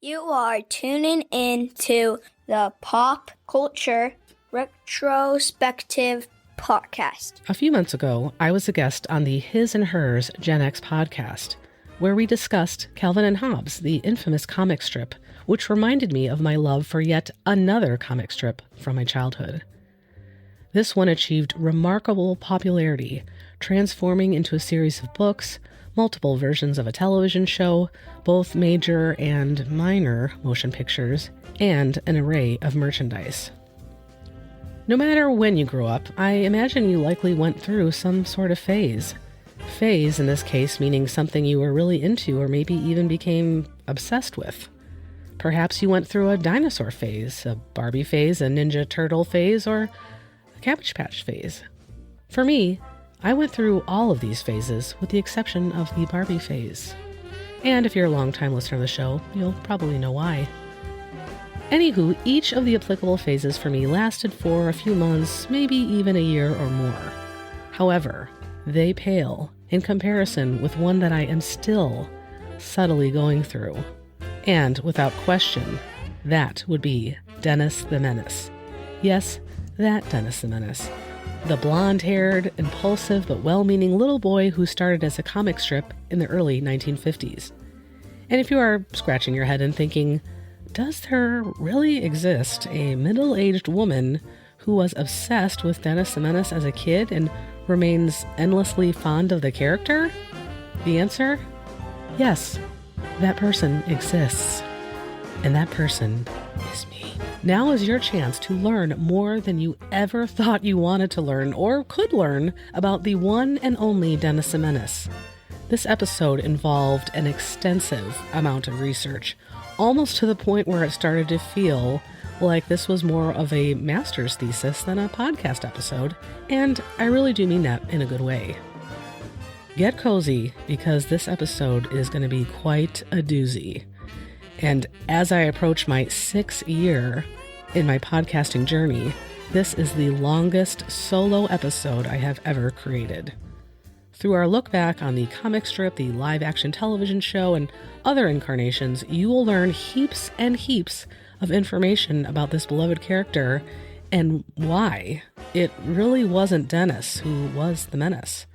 You are tuning in to the Pop Culture Retrospective Podcast. A few months ago, I was a guest on the His and Hers Gen X podcast, where we discussed Calvin and Hobbes, the infamous comic strip, which reminded me of my love for yet another comic strip from my childhood. This one achieved remarkable popularity, transforming into a series of books, multiple versions of a television show, both major and minor motion pictures, and an array of merchandise. No matter when you grew up, I imagine you likely went through some sort of phase. Phase, in this case, meaning something you were really into or maybe even became obsessed with. Perhaps you went through a dinosaur phase, a Barbie phase, a Ninja Turtle phase, or a Cabbage Patch phase. For me, I went through all of these phases, with the exception of the Barbie phase. And if you're a longtime listener of the show, you'll probably know why. Anywho, each of the applicable phases for me lasted for a few months, maybe even a year or more. However, they pale in comparison with one that I am still subtly going through. And without question, that would be Dennis the Menace. Yes, that Dennis the Menace. The blonde-haired, impulsive, but well-meaning little boy who started as a comic strip in the early 1950s. And if you are scratching your head and thinking, does there really exist a middle-aged woman who was obsessed with Dennis the Menace as a kid and remains endlessly fond of the character? The answer? Yes, that person exists. And that person is me. Now is your chance to learn more than you ever thought you wanted to learn or could learn about the one and only Dennis the Menace. This episode involved an extensive amount of research, almost to the point where it started to feel like this was more of a master's thesis than a podcast episode, and I really do mean that in a good way. Get cozy, because this episode is going to be quite a doozy. And as I approach my 6th year in my podcasting journey, this is the longest solo episode I have ever created. Through our look back on the comic strip, the live-action television show, and other incarnations, you will learn heaps and heaps of information about this beloved character and why it really wasn't Dennis who was the menace.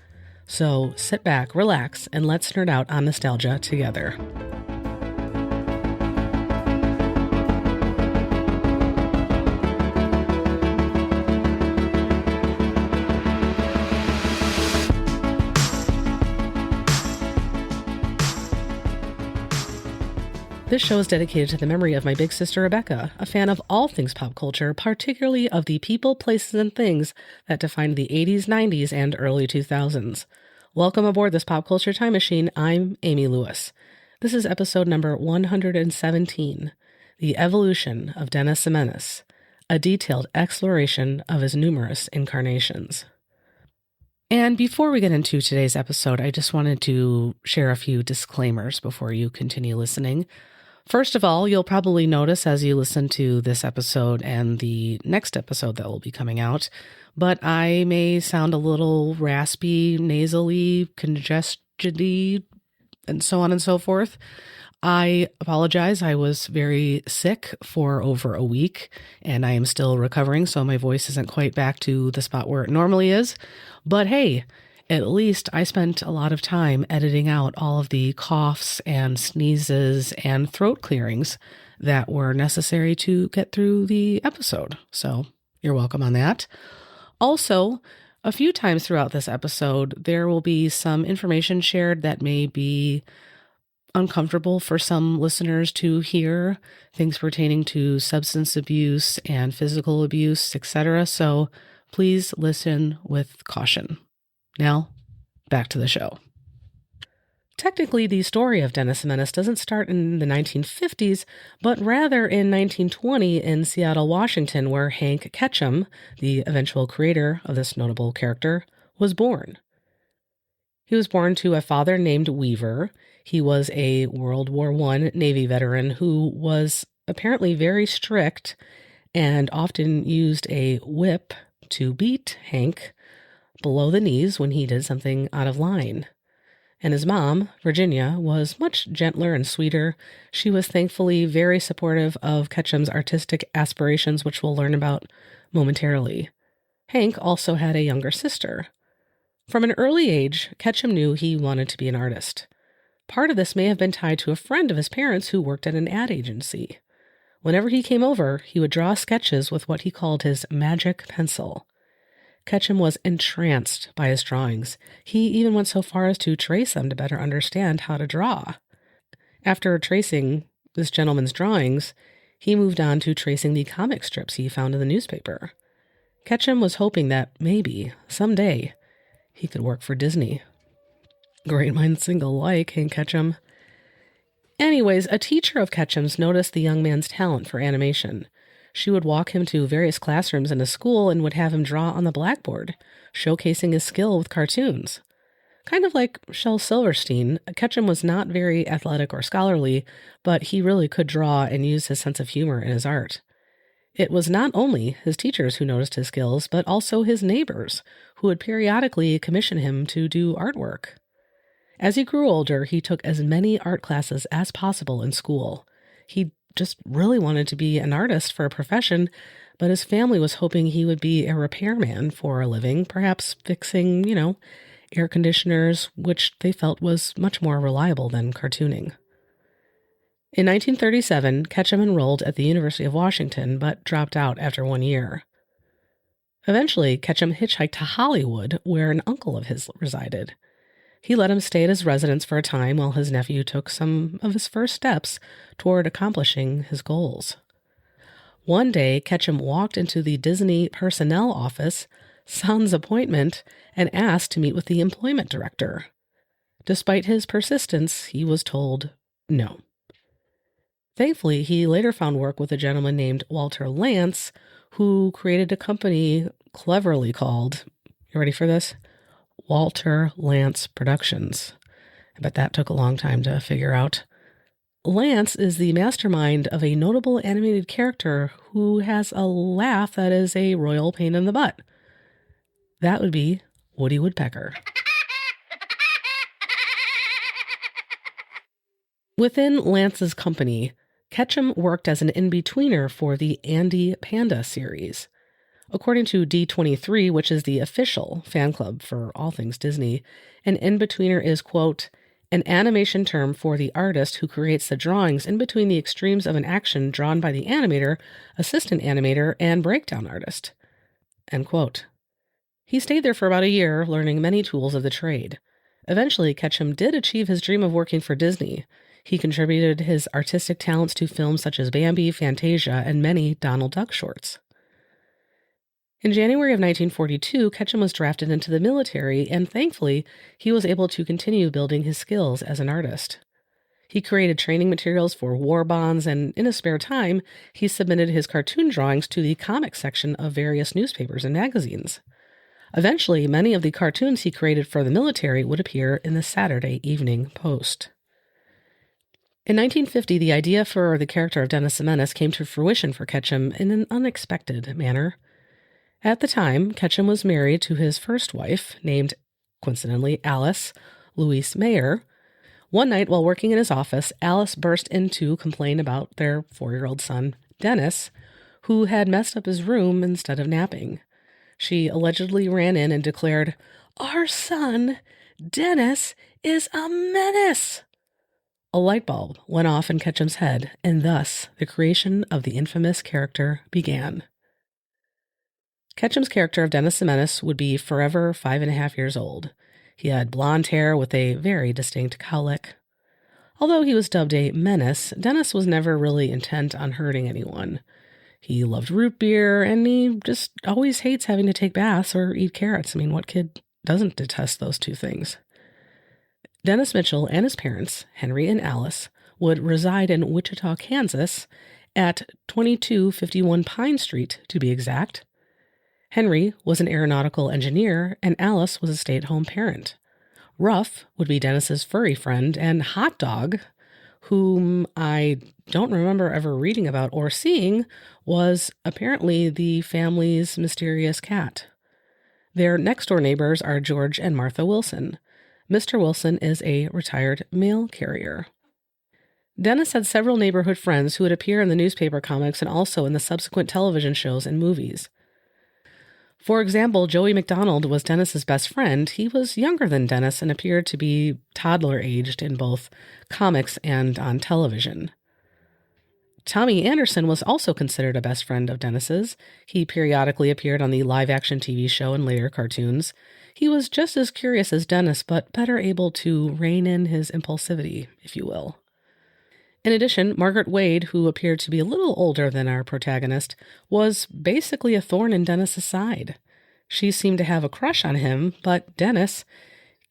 So sit back, relax, and let's nerd out on nostalgia together. This show is dedicated to the memory of my big sister Rebecca, a fan of all things pop culture, particularly of the people, places, and things that defined the 80s, 90s, and early 2000s. Welcome aboard this pop culture time machine. I'm Amy Lewis. This is episode number 117, The Evolution of Dennis the Menace, a detailed exploration of his numerous incarnations. And before we get into today's episode, I just wanted to share a few disclaimers before you continue listening. First of all, you'll probably notice as you listen to this episode and the next episode that will be coming out, but I may sound a little raspy, nasally, congested-y, and so on and so forth. I apologize. I was very sick for over a week, and I am still recovering, so my voice isn't quite back to the spot where it normally is. But hey, at least I spent a lot of time editing out all of the coughs and sneezes and throat clearings that were necessary to get through the episode. So you're welcome on that. Also, a few times throughout this episode, there will be some information shared that may be uncomfortable for some listeners to hear, things pertaining to substance abuse and physical abuse, etc. So please listen with caution. Now, back to the show. Technically, the story of Dennis the Menace doesn't start in the 1950s, but rather in 1920 in Seattle, Washington, where Hank Ketchum, the eventual creator of this notable character, was born. He was born to a father named Weaver. He was a World War I Navy veteran who was apparently very strict and often used a whip to beat Hank below the knees when he did something out of line. And his mom, Virginia, was much gentler and sweeter. She was thankfully very supportive of Ketchum's artistic aspirations, which we'll learn about momentarily. Hank also had a younger sister. From an early age, Ketchum knew he wanted to be an artist. Part of this may have been tied to a friend of his parents who worked at an ad agency. Whenever he came over, he would draw sketches with what he called his magic pencil. Ketchum was entranced by his drawings. He even went so far as to trace them to better understand how to draw. After tracing this gentleman's drawings, he moved on to tracing the comic strips he found in the newspaper. Ketchum was hoping that maybe, someday, he could work for Disney. Great minds think alike, Hank Ketchum. Anyways, a teacher of Ketchum's noticed the young man's talent for animation. She would walk him to various classrooms in a school and would have him draw on the blackboard, showcasing his skill with cartoons. Kind of like Shel Silverstein, Ketchum was not very athletic or scholarly, but he really could draw and use his sense of humor in his art. It was not only his teachers who noticed his skills, but also his neighbors, who would periodically commission him to do artwork. As he grew older, he took as many art classes as possible in school. He just really wanted to be an artist for a profession, but his family was hoping he would be a repairman for a living, perhaps fixing, air conditioners, which they felt was much more reliable than cartooning. In 1937, Ketchum enrolled at the University of Washington, but dropped out after 1 year. Eventually, Ketchum hitchhiked to Hollywood, where an uncle of his resided. He let him stay at his residence for a time while his nephew took some of his first steps toward accomplishing his goals. One day, Ketchum walked into the Disney personnel office, sans appointment, and asked to meet with the employment director. Despite his persistence, he was told no. Thankfully, he later found work with a gentleman named Walter Lantz, who created a company cleverly called, you ready for this? Walter Lantz Productions. I bet that took a long time to figure out. Lantz is the mastermind of a notable animated character who has a laugh that is a royal pain in the butt. That would be Woody Woodpecker. Within Lantz's company, Ketchum worked as an in-betweener for the Andy Panda series. According to D23, which is the official fan club for all things Disney, an in-betweener is, quote, an animation term for the artist who creates the drawings in between the extremes of an action drawn by the animator, assistant animator, and breakdown artist, end quote. He stayed there for about a year, learning many tools of the trade. Eventually, Ketchum did achieve his dream of working for Disney. He contributed his artistic talents to films such as Bambi, Fantasia, and many Donald Duck shorts. In January of 1942, Ketchum was drafted into the military, and thankfully, he was able to continue building his skills as an artist. He created training materials for war bonds, and in his spare time, he submitted his cartoon drawings to the comic section of various newspapers and magazines. Eventually, many of the cartoons he created for the military would appear in the Saturday Evening Post. In 1950, the idea for the character of Dennis the Menace came to fruition for Ketchum in an unexpected manner. At the time, Ketchum was married to his first wife, named, coincidentally, Alice Louise Mayer. One night, while working in his office, Alice burst in to complain about their 4-year-old son, Dennis, who had messed up his room instead of napping. She allegedly ran in and declared, "Our son, Dennis, is a menace!" A light bulb went off in Ketchum's head, and thus the creation of the infamous character began. Ketchum's character of Dennis the Menace would be forever 5.5 years old. He had blonde hair with a very distinct cowlick. Although he was dubbed a menace, Dennis was never really intent on hurting anyone. He loved root beer, and he just always hates having to take baths or eat carrots. I mean, what kid doesn't detest those two things? Dennis Mitchell and his parents, Henry and Alice, would reside in Wichita, Kansas, at 2251 Pine Street, to be exact. Henry was an aeronautical engineer, and Alice was a stay-at-home parent. Ruff would be Dennis's furry friend, and Hot Dog, whom I don't remember ever reading about or seeing, was apparently the family's mysterious cat. Their next-door neighbors are George and Martha Wilson. Mr. Wilson is a retired mail carrier. Dennis had several neighborhood friends who would appear in the newspaper comics and also in the subsequent television shows and movies. For example, Joey McDonald was Dennis's best friend. He was younger than Dennis and appeared to be toddler-aged in both comics and on television. Tommy Anderson was also considered a best friend of Dennis's. He periodically appeared on the live-action TV show and later cartoons. He was just as curious as Dennis, but better able to rein in his impulsivity, if you will. In addition, Margaret Wade, who appeared to be a little older than our protagonist, was basically a thorn in Dennis's side. She seemed to have a crush on him, but Dennis,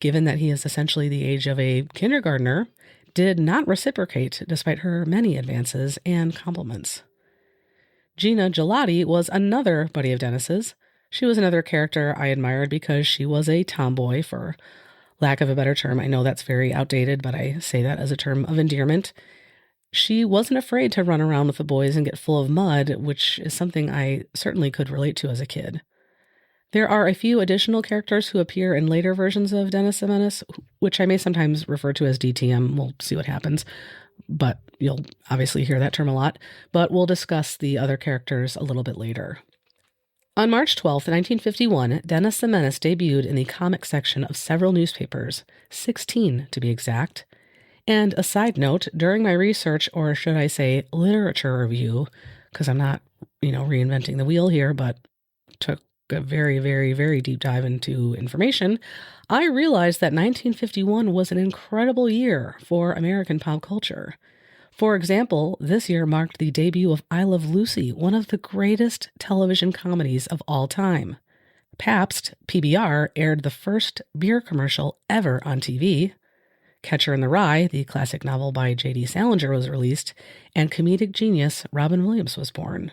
given that he is essentially the age of a kindergartner, did not reciprocate despite her many advances and compliments. Gina Gelati was another buddy of Dennis's. She was another character I admired because she was a tomboy, for lack of a better term. I know that's very outdated, but I say that as a term of endearment. She wasn't afraid to run around with the boys and get full of mud, which is something I certainly could relate to as a kid. There are a few additional characters who appear in later versions of Dennis the Menace, which I may sometimes refer to as DTM. We'll see what happens, but you'll obviously hear that term a lot. But we'll discuss the other characters a little bit later. On March 12th, 1951, Dennis the Menace debuted in the comic section of several newspapers, 16 to be exact. And a side note, during my research, or should I say literature review, because I'm not, reinventing the wheel here, but took a very, very, very deep dive into information, I realized that 1951 was an incredible year for American pop culture. For example, this year marked the debut of I Love Lucy, one of the greatest television comedies of all time. Pabst, PBR, aired the first beer commercial ever on TV. Catcher in the Rye, the classic novel by J.D. Salinger, was released, and comedic genius Robin Williams was born.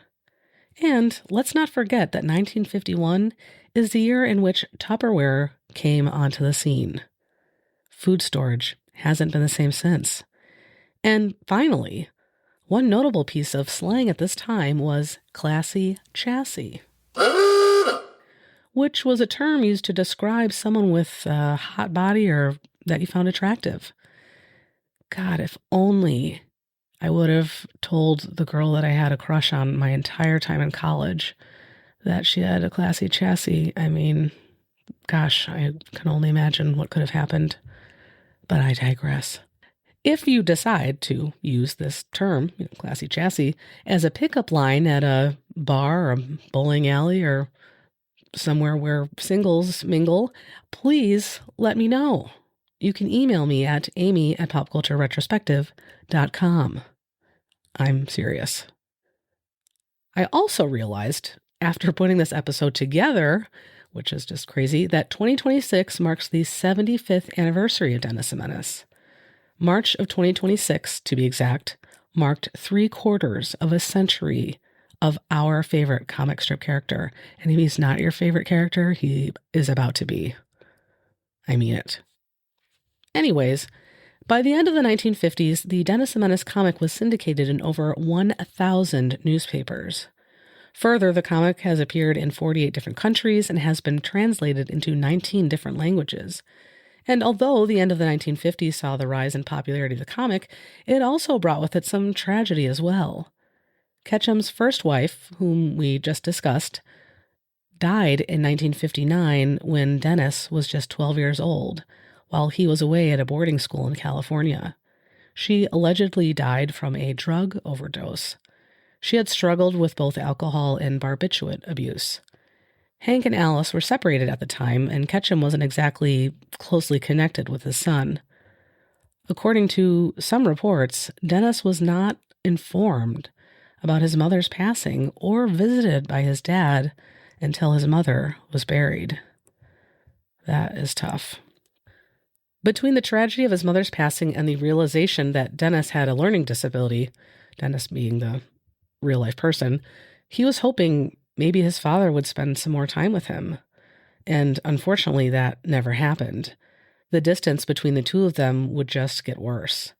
And let's not forget that 1951 is the year in which Tupperware came onto the scene. Food storage hasn't been the same since. And finally, one notable piece of slang at this time was classy chassis, which was a term used to describe someone with a hot body or that you found attractive. God, if only I would have told the girl that I had a crush on my entire time in college that she had a classy chassis. I mean, gosh, I can only imagine what could have happened. But I digress. If you decide to use this term, classy chassis, as a pickup line at a bar or a bowling alley or somewhere where singles mingle, please let me know. You can email me at amy@popcultureretrospective.com. I'm serious. I also realized, after putting this episode together, which is just crazy, that 2026 marks the 75th anniversary of Dennis the Menace. March of 2026, to be exact, marked 3/4 of a century of our favorite comic strip character. And if he's not your favorite character, he is about to be. I mean it. Anyways, by the end of the 1950s, the Dennis the Menace comic was syndicated in over 1,000 newspapers. Further, the comic has appeared in 48 different countries and has been translated into 19 different languages. And although the end of the 1950s saw the rise in popularity of the comic, it also brought with it some tragedy as well. Ketchum's first wife, whom we just discussed, died in 1959 when Dennis was just 12 years old, while he was away at a boarding school in California. She allegedly died from a drug overdose. She had struggled with both alcohol and barbiturate abuse. Hank and Alice were separated at the time, and Ketchum wasn't exactly closely connected with his son. According to some reports, Dennis was not informed about his mother's passing or visited by his dad until his mother was buried. That is tough. Between the tragedy of his mother's passing and the realization that Dennis had a learning disability, Dennis being the real-life person, he was hoping maybe his father would spend some more time with him. And unfortunately, that never happened. The distance between the two of them would just get worse.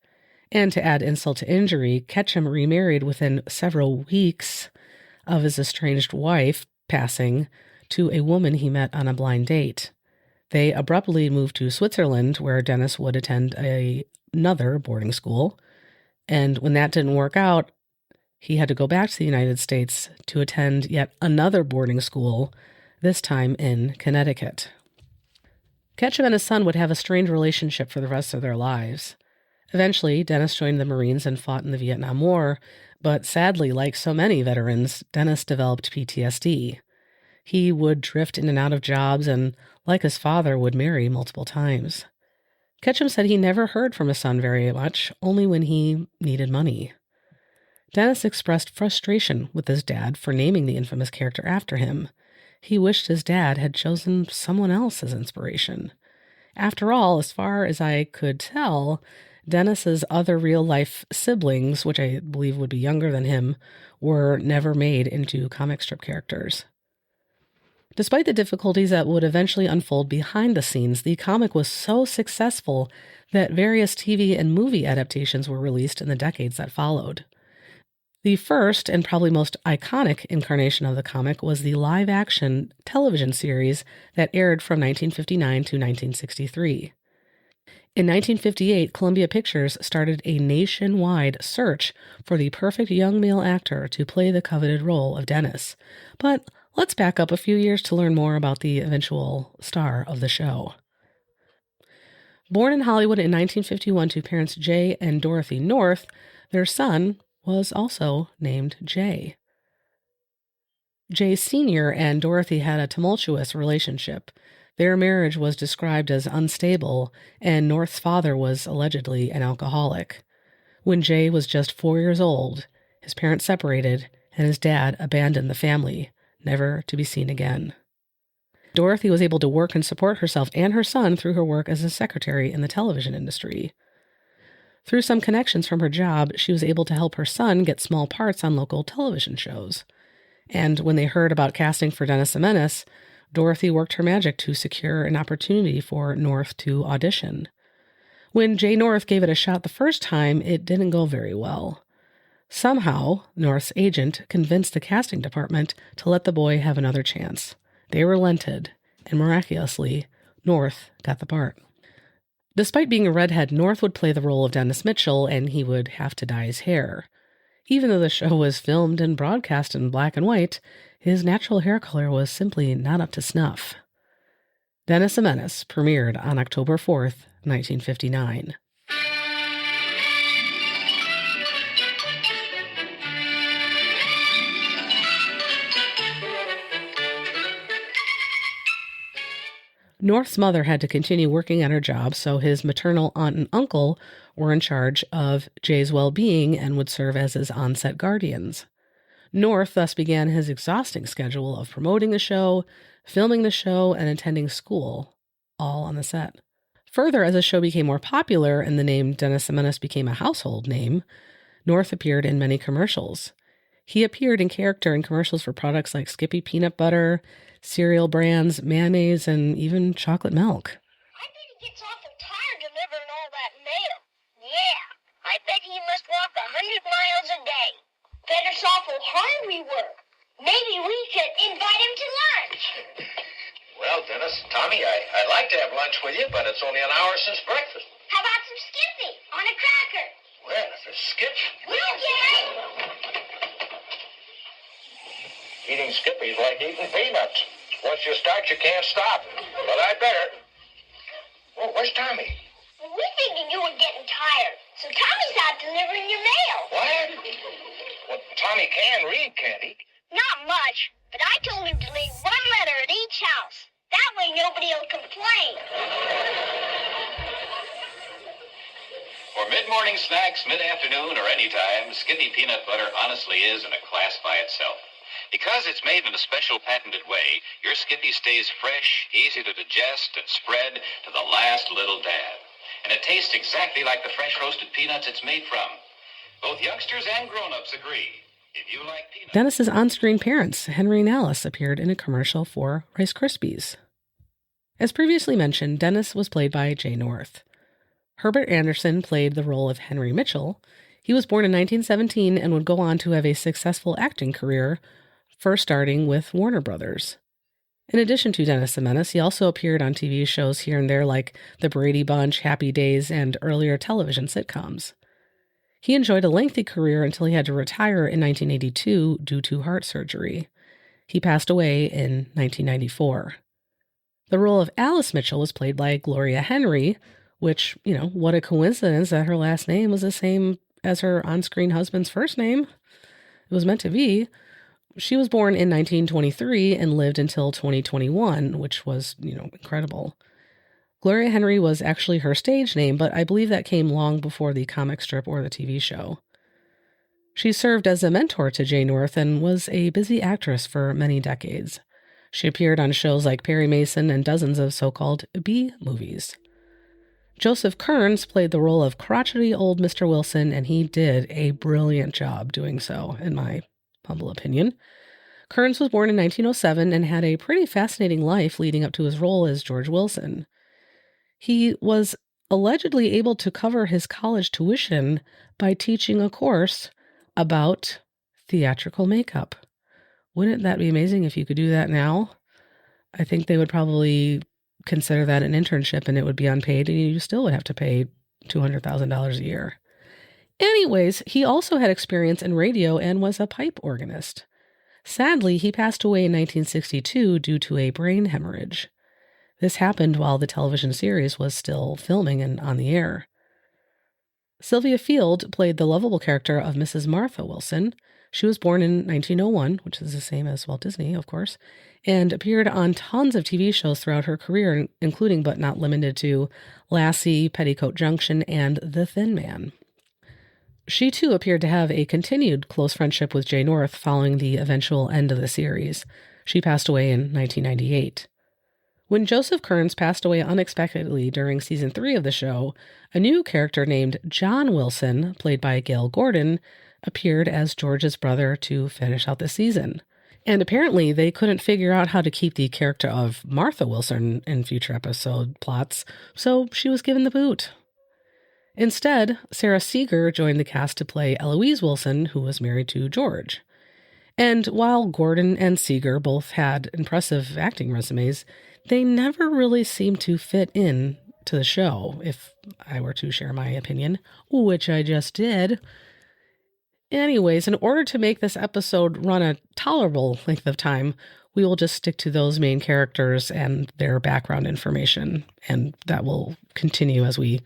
And to add insult to injury, Ketchum remarried within several weeks of his estranged wife passing to a woman he met on a blind date. They abruptly moved to Switzerland, where Dennis would attend another boarding school. And when that didn't work out, he had to go back to the United States to attend yet another boarding school, this time in Connecticut. Ketchum and his son would have a strained relationship for the rest of their lives. Eventually, Dennis joined the Marines and fought in the Vietnam War, but sadly, like so many veterans, Dennis developed PTSD. He would drift in and out of jobs and, like his father, would marry multiple times. Ketchum said he never heard from his son very much, only when he needed money. Dennis expressed frustration with his dad for naming the infamous character after him. He wished his dad had chosen someone else as inspiration. After all, as far as I could tell, Dennis's other real-life siblings, which I believe would be younger than him, were never made into comic strip characters. Despite the difficulties that would eventually unfold behind the scenes, the comic was so successful that various TV and movie adaptations were released in the decades that followed. The first and probably most iconic incarnation of the comic was the live-action television series that aired from 1959 to 1963. In 1958, Columbia Pictures started a nationwide search for the perfect young male actor to play the coveted role of Dennis. But let's back up a few years to learn more about the eventual star of the show. Born in Hollywood in 1951 to parents Jay and Dorothy North, their son was also named Jay. Jay Sr. and Dorothy had a tumultuous relationship. Their marriage was described as unstable, and North's father was allegedly an alcoholic. When Jay was just 4 years old, his parents separated, and his dad abandoned the family, never to be seen again. Dorothy was able to work and support herself and her son through her work as a secretary in the television industry. Through some connections from her job, she was able to help her son get small parts on local television shows. And when they heard about casting for Dennis the Menace, Dorothy worked her magic to secure an opportunity for North to audition. When Jay North gave it a shot the first time, it didn't go very well. Somehow, North's agent convinced the casting department to let the boy have another chance. They relented, and miraculously, North got the part. Despite being a redhead, North would play the role of Dennis Mitchell, and he would have to dye his hair. Even though the show was filmed and broadcast in black and white, his natural hair color was simply not up to snuff. Dennis the Menace premiered on October 4th, 1959. North's mother had to continue working at her job, so his maternal aunt and uncle were in charge of Jay's well-being and would serve as his on-set guardians. North thus began his exhausting schedule of promoting the show, filming the show, and attending school, all on the set. Further, as the show became more popular and the name Dennis the Menace became a household name, North appeared in many commercials. He appeared in character in commercials for products like Skippy peanut butter, cereal brands, mayonnaise, and even chocolate milk. I bet he gets awful tired delivering all that mail. Yeah, I bet he must walk 100 miles a day. Bet it's awful hard we work. Maybe we could invite him to lunch. Well, Dennis, Tommy, I'd like to have lunch with you, but it's only an hour since breakfast. How about some Skippy on a cracker? Well, if it's Skippy... We'll get it. Eating Skippy's like eating peanuts. Once you start, you can't stop. But I better. Oh, where's Tommy? Well, we figured you were getting tired, so Tommy's out delivering your mail. What? Well, Tommy can read, can't he? Not much, but I told him to leave one letter at each house. That way nobody will complain. For mid-morning snacks, mid-afternoon, or any time, Skippy peanut butter honestly is in a class by itself. Because it's made in a special patented way, your Skippy stays fresh, easy to digest, and spread to the last little dab. And it tastes exactly like the fresh roasted peanuts it's made from. Both youngsters and grown-ups agree. If you like peanuts... Dennis's on-screen parents, Henry and Alice, appeared in a commercial for Rice Krispies. As previously mentioned, Dennis was played by Jay North. Herbert Anderson played the role of Henry Mitchell. He was born in 1917 and would go on to have a successful acting career, first starting with Warner Brothers. In addition to Dennis the Menace, he also appeared on TV shows here and there like The Brady Bunch, Happy Days, and earlier television sitcoms. He enjoyed a lengthy career until he had to retire in 1982 due to heart surgery. He passed away in 1994. The role of Alice Mitchell was played by Gloria Henry, which, what a coincidence that her last name was the same as her on-screen husband's first name. It was meant to be. She was born in 1923 and lived until 2021, which was, incredible. Gloria Henry was actually her stage name, but I believe that came long before the comic strip or the TV show. She served as a mentor to Jay North and was a busy actress for many decades. She appeared on shows like Perry Mason and dozens of so-called B movies. Joseph Kearns played the role of crotchety old Mr. Wilson, and he did a brilliant job doing so, in my humble opinion. Kearns was born in 1907 and had a pretty fascinating life leading up to his role as George Wilson. He was allegedly able to cover his college tuition by teaching a course about theatrical makeup. Wouldn't that be amazing if you could do that now? I think they would probably consider that an internship and it would be unpaid, and you still would have to pay $200,000 a year. Anyways, he also had experience in radio and was a pipe organist. Sadly, he passed away in 1962 due to a brain hemorrhage. This happened while the television series was still filming and on the air. Sylvia Field played the lovable character of Mrs. Martha Wilson. She was born in 1901, which is the same as Walt Disney, of course, and appeared on tons of TV shows throughout her career, including but not limited to Lassie, Petticoat Junction, and The Thin Man. She too appeared to have a continued close friendship with Jay North following the eventual end of the series. She passed away in 1998. When Joseph Kearns passed away unexpectedly during season 3 of the show, a new character named John Wilson, played by Gail Gordon, appeared as George's brother to finish out the season. And apparently they couldn't figure out how to keep the character of Martha Wilson in future episode plots, so she was given the boot. Instead, Sarah Seeger joined the cast to play Eloise Wilson, who was married to George. And while Gordon and Seeger both had impressive acting resumes, they never really seemed to fit in to the show, if I were to share my opinion, which I just did. Anyways, in order to make this episode run a tolerable length of time, we will just stick to those main characters and their background information, and that will continue as we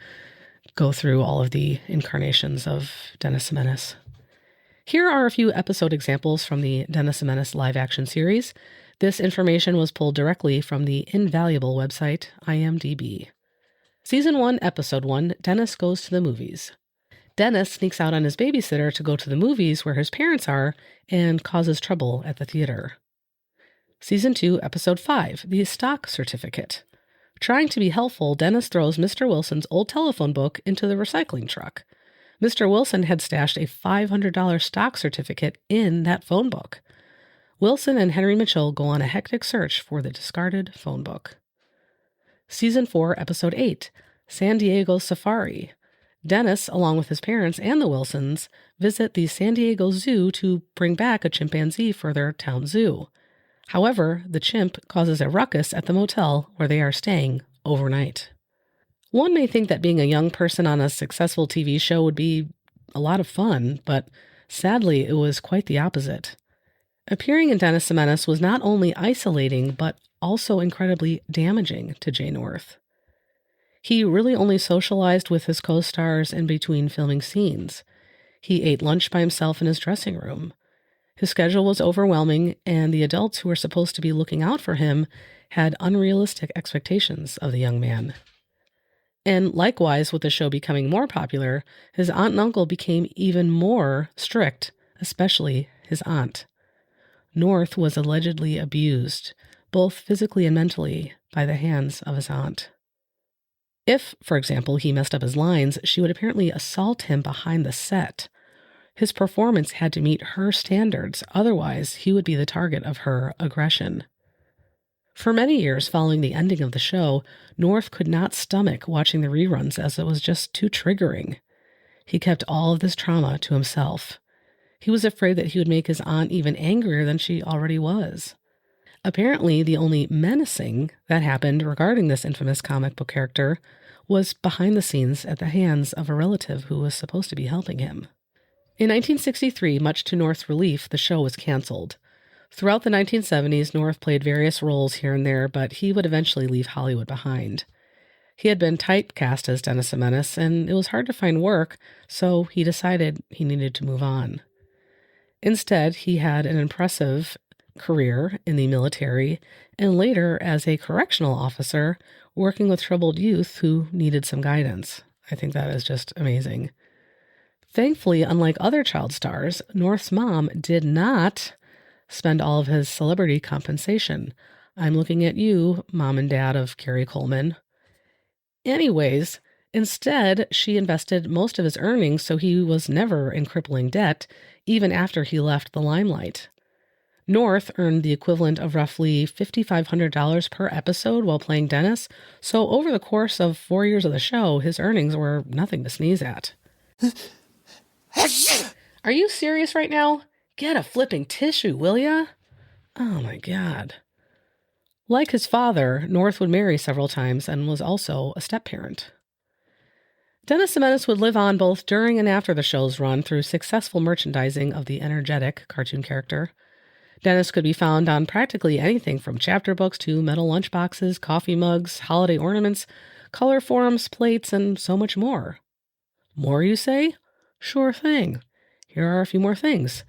go through all of the incarnations of Dennis the Menace. Here are a few episode examples from the Dennis the Menace live-action series. This information was pulled directly from the invaluable website IMDb. Season 1, Episode 1, Dennis Goes to the Movies. Dennis sneaks out on his babysitter to go to the movies where his parents are and causes trouble at the theater. Season 2, Episode 5, The Stock Certificate. Trying to be helpful, Dennis throws Mr. Wilson's old telephone book into the recycling truck. Mr. Wilson had stashed a $500 stock certificate in that phone book. Wilson and Henry Mitchell go on a hectic search for the discarded phone book. Season 4, Episode 8, San Diego Safari. Dennis, along with his parents and the Wilsons, visit the San Diego Zoo to bring back a chimpanzee for their town zoo. However, the chimp causes a ruckus at the motel where they are staying overnight. One may think that being a young person on a successful TV show would be a lot of fun, but sadly, it was quite the opposite. Appearing in Dennis the Menace was not only isolating, but also incredibly damaging to Jay North. He really only socialized with his co-stars in between filming scenes. He ate lunch by himself in his dressing room. His schedule was overwhelming, and the adults who were supposed to be looking out for him had unrealistic expectations of the young man. And likewise, with the show becoming more popular, his aunt and uncle became even more strict, especially his aunt. North was allegedly abused, both physically and mentally, by the hands of his aunt. If, for example, he messed up his lines, she would apparently assault him behind the set. His performance had to meet her standards, otherwise he would be the target of her aggression. For many years following the ending of the show, North could not stomach watching the reruns as it was just too triggering. He kept all of this trauma to himself. He was afraid that he would make his aunt even angrier than she already was. Apparently, the only menacing that happened regarding this infamous comic book character was behind the scenes at the hands of a relative who was supposed to be helping him. In 1963, much to North's relief, the show was canceled. Throughout the 1970s, North played various roles here and there, but he would eventually leave Hollywood behind. He had been typecast as Dennis the Menace, and it was hard to find work, so he decided he needed to move on. Instead, he had an impressive career in the military, and later as a correctional officer, working with troubled youth who needed some guidance. I think that is just amazing. Thankfully, unlike other child stars, North's mom did not spend all of his celebrity compensation. I'm looking at you, mom and dad of Carrie Coleman. Anyways, instead, she invested most of his earnings so he was never in crippling debt, even after he left the limelight. North earned the equivalent of roughly $5,500 per episode while playing Dennis, so over the course of 4 years of the show, his earnings were nothing to sneeze at. Are you serious right now? Get a flipping tissue, will ya? Oh my God. Like his father, North would marry several times and was also a step-parent. Dennis the Menace would live on both during and after the show's run through successful merchandising of the energetic cartoon character. Dennis could be found on practically anything from chapter books to metal lunchboxes, coffee mugs, holiday ornaments, color forms, plates, and so much more. More, you say? Sure thing. Here are a few more things.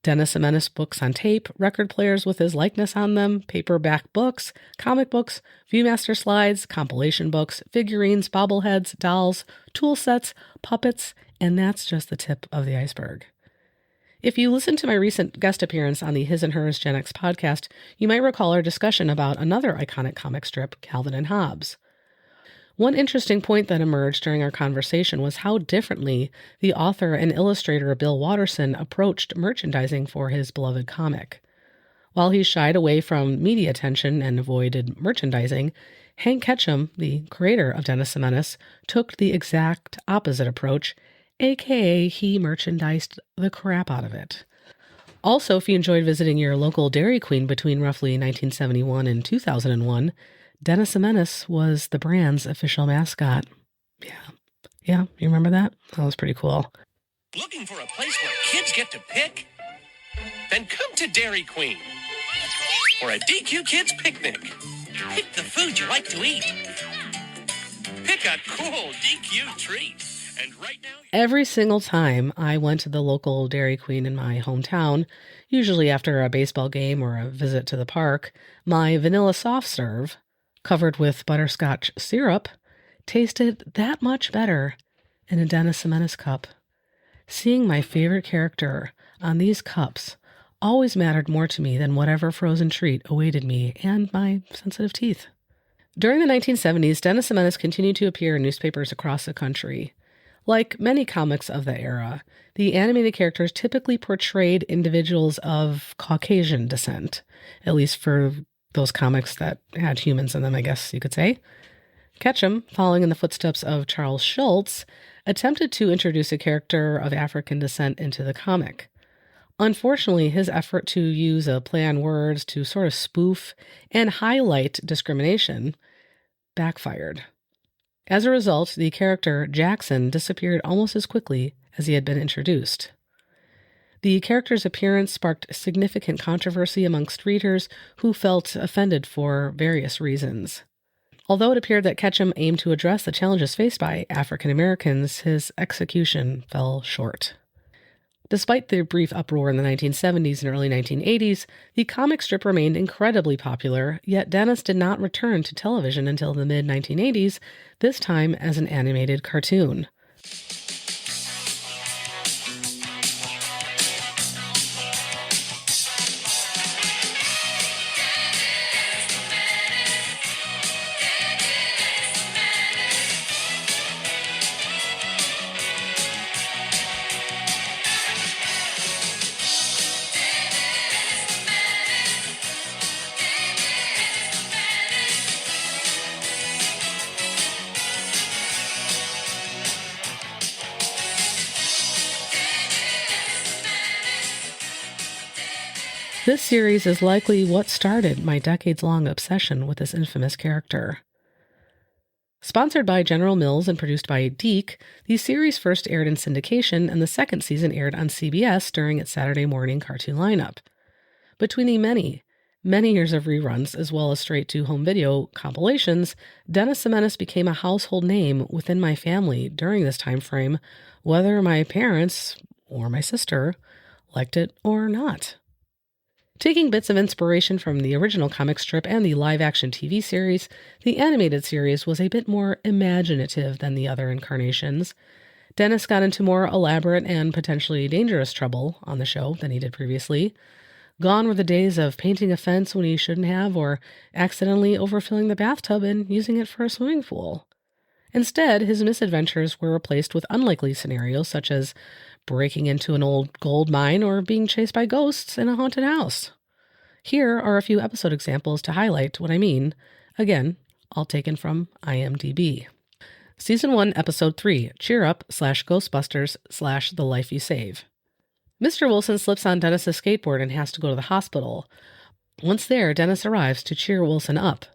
Dennis the Menace books on tape, record players with his likeness on them, paperback books, comic books, Viewmaster slides, compilation books, figurines, bobbleheads, dolls, tool sets, puppets, and that's just the tip of the iceberg. If you listened to my recent guest appearance on the His and Hers Gen X podcast, you might recall our discussion about another iconic comic strip, Calvin and Hobbes. One interesting point that emerged during our conversation was how differently the author and illustrator Bill Watterson approached merchandising for his beloved comic. While he shied away from media attention and avoided merchandising, Hank Ketchum, the creator of Dennis the Menace, took the exact opposite approach, aka he merchandised the crap out of it. Also, if you enjoyed visiting your local Dairy Queen between roughly 1971 and 2001, Dennis the Menace was the brand's official mascot. Yeah, you remember that? That was pretty cool. Looking for a place where kids get to pick? Then come to Dairy Queen for a DQ Kids picnic. Pick the food you like to eat. Pick a cool DQ treat. And right now, every single time I went to the local Dairy Queen in my hometown, usually after a baseball game or a visit to the park, my vanilla soft serve, covered with butterscotch syrup, tasted that much better in a Dennis the Menace cup. Seeing my favorite character on these cups always mattered more to me than whatever frozen treat awaited me and my sensitive teeth. During the 1970s, Dennis the Menace continued to appear in newspapers across the country. Like many comics of the era, the animated characters typically portrayed individuals of Caucasian descent, at least for those comics that had humans in them, I guess you could say. Ketchum, following in the footsteps of Charles Schulz, attempted to introduce a character of African descent into the comic. Unfortunately, his effort to use a play on words to sort of spoof and highlight discrimination backfired. As a result, the character Jackson disappeared almost as quickly as he had been introduced. The character's appearance sparked significant controversy amongst readers who felt offended for various reasons. Although it appeared that Ketchum aimed to address the challenges faced by African Americans, his execution fell short. Despite the brief uproar in the 1970s and early 1980s, the comic strip remained incredibly popular, yet Dennis did not return to television until the mid-1980s, this time as an animated cartoon. This series is likely what started my decades-long obsession with this infamous character. Sponsored by General Mills and produced by Deke, the series first aired in syndication, and the second season aired on CBS during its Saturday morning cartoon lineup. Between the many years of reruns, as well as straight-to-home video compilations, Dennis the Menace became a household name within my family during this time frame, whether my parents or my sister liked it or not. Taking bits of inspiration from the original comic strip and the live-action TV series, the animated series was a bit more imaginative than the other incarnations. Dennis got into more elaborate and potentially dangerous trouble on the show than he did previously. Gone were the days of painting a fence when he shouldn't have, or accidentally overfilling the bathtub and using it for a swimming pool. Instead, his misadventures were replaced with unlikely scenarios such as breaking into an old gold mine or being chased by ghosts in a haunted house. Here are a few episode examples to highlight what I mean. Again, all taken from IMDb. Season 1, Episode 3, Cheer Up /Ghostbusters / The Life You Save. Mr. Wilson slips on Dennis's skateboard and has to go to the hospital. Once there, Dennis arrives to cheer Wilson up,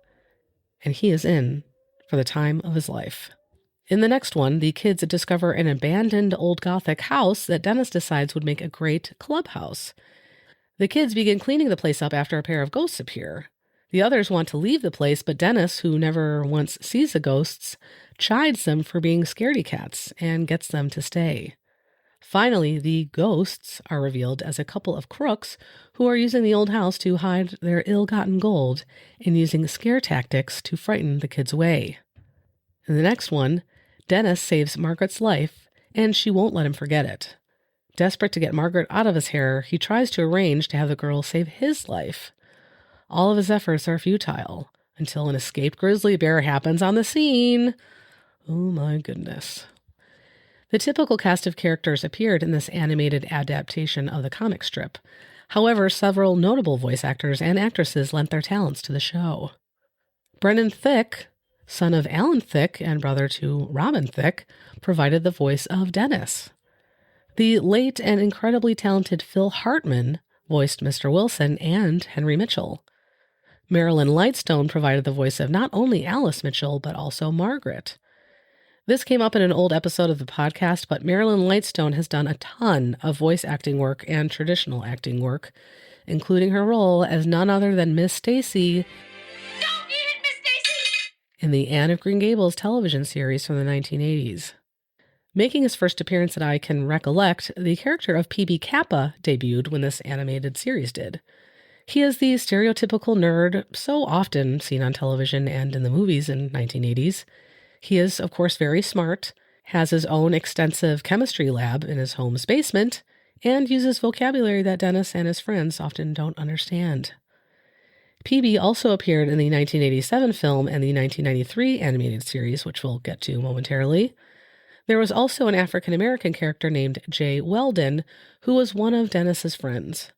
and he is in for the time of his life. In the next one, the kids discover an abandoned old Gothic house that Dennis decides would make a great clubhouse. The kids begin cleaning the place up after a pair of ghosts appear. The others want to leave the place, but Dennis, who never once sees the ghosts, chides them for being scaredy cats and gets them to stay. Finally, the ghosts are revealed as a couple of crooks who are using the old house to hide their ill-gotten gold and using scare tactics to frighten the kids away. In the next one, Dennis saves Margaret's life, and she won't let him forget it. Desperate to get Margaret out of his hair, he tries to arrange to have the girl save his life. All of his efforts are futile, until an escaped grizzly bear happens on the scene. Oh my goodness. The typical cast of characters appeared in this animated adaptation of the comic strip. However, several notable voice actors and actresses lent their talents to the show. Brendan Thicke, son of Alan Thicke and brother to Robin Thicke, provided the voice of Dennis. The late and incredibly talented Phil Hartman voiced Mr. Wilson and Henry Mitchell. Marilyn Lightstone provided the voice of not only Alice Mitchell, but also Margaret. This came up in an old episode of the podcast, but Marilyn Lightstone has done a ton of voice acting work and traditional acting work, including her role as none other than Miss Stacy in the Anne of Green Gables television series from the 1980s. Making his first appearance that I can recollect, the character of P.B. Kappa debuted when this animated series did. He is the stereotypical nerd so often seen on television and in the movies in 1980s. He is, of course, very smart, has his own extensive chemistry lab in his home's basement, and uses vocabulary that Dennis and his friends often don't understand. PB also appeared in the 1987 film and the 1993 animated series, which we'll get to momentarily. There was also an African-American character named Jay Weldon, who was one of Dennis's friends.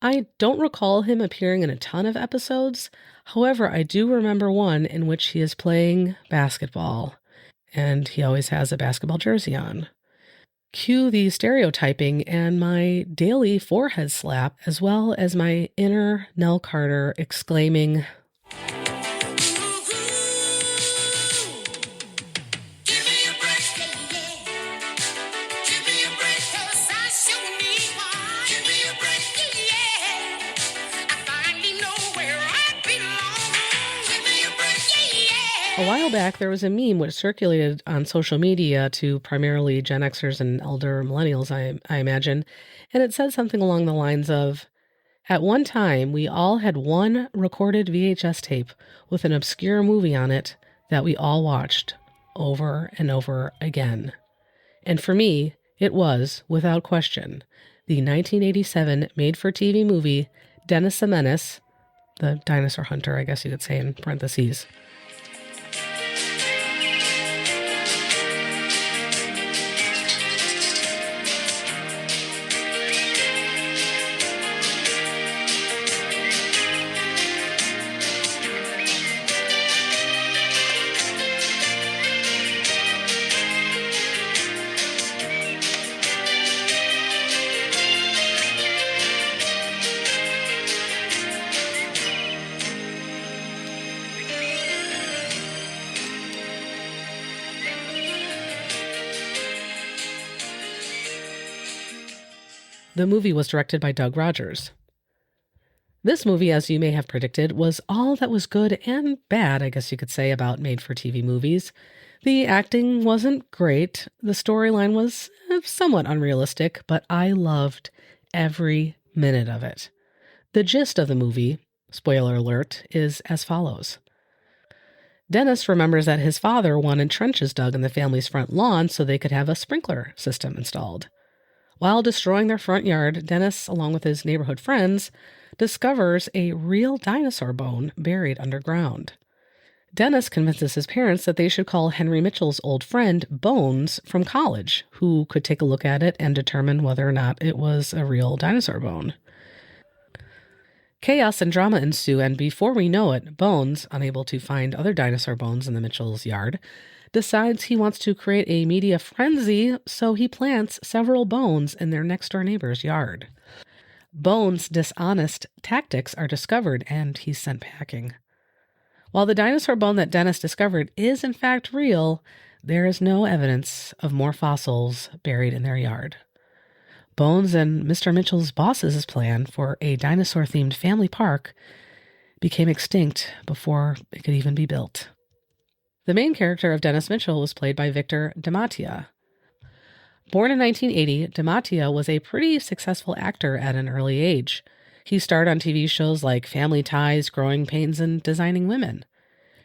I don't recall him appearing in a ton of episodes. However, I do remember one in which he is playing basketball, and he always has a basketball jersey on. Cue the stereotyping and my daily forehead slap, as well as my inner Nell Carter exclaiming, A while back, there was a meme which circulated on social media to primarily Gen Xers and elder millennials, I imagine, and it said something along the lines of, at one time, we all had one recorded VHS tape with an obscure movie on it that we all watched over and over again. And for me, it was, without question, the 1987 made-for-TV movie Dennis the Menace, the dinosaur hunter, I guess you could say in parentheses. The movie was directed by Doug Rogers. This movie, as you may have predicted, was all that was good and bad, I guess you could say, about made-for-TV movies. The acting wasn't great. The storyline was somewhat unrealistic, but I loved every minute of it. The gist of the movie, spoiler alert, is as follows. Dennis remembers that his father wanted trenches dug in the family's front lawn so they could have a sprinkler system installed. While destroying their front yard, Dennis, along with his neighborhood friends, discovers a real dinosaur bone buried underground. Dennis convinces his parents that they should call Henry Mitchell's old friend Bones from college, who could take a look at it and determine whether or not it was a real dinosaur bone. Chaos and drama ensue, and before we know it, Bones, unable to find other dinosaur bones in the Mitchell's yard, decides he wants to create a media frenzy, so he plants several bones in their next-door neighbor's yard. Bones' dishonest tactics are discovered, and he's sent packing. While the dinosaur bone that Dennis discovered is in fact real, there is no evidence of more fossils buried in their yard. Bones and Mr. Mitchell's boss's plan for a dinosaur-themed family park became extinct before it could even be built. The main character of Dennis Mitchell was played by Victor DiMattia. Born in 1980, DiMattia was a pretty successful actor at an early age. He starred on TV shows like Family Ties, Growing Pains, and Designing Women.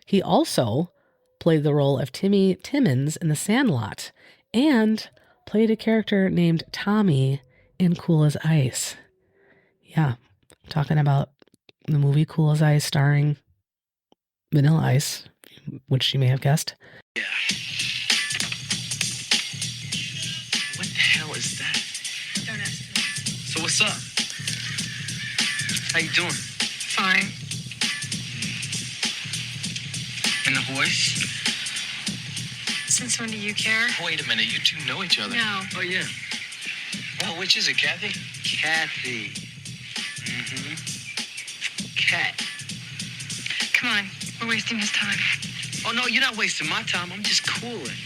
He also played the role of Timmy Timmons in The Sandlot and played a character named Tommy in Cool as Ice. Yeah, I'm talking about the movie Cool as Ice starring Vanilla Ice, which you may have guessed. Yeah. What the hell is that? Don't ask me. So what's up? How you doing? Fine. And the horse? Since when do you care? Wait a minute, you two know each other. No. Oh, yeah. Well, which is it, Kathy? Kathy. Mm-hmm. Cat. Come on. We're wasting his time. Oh, no, you're not wasting my time. I'm just cooling.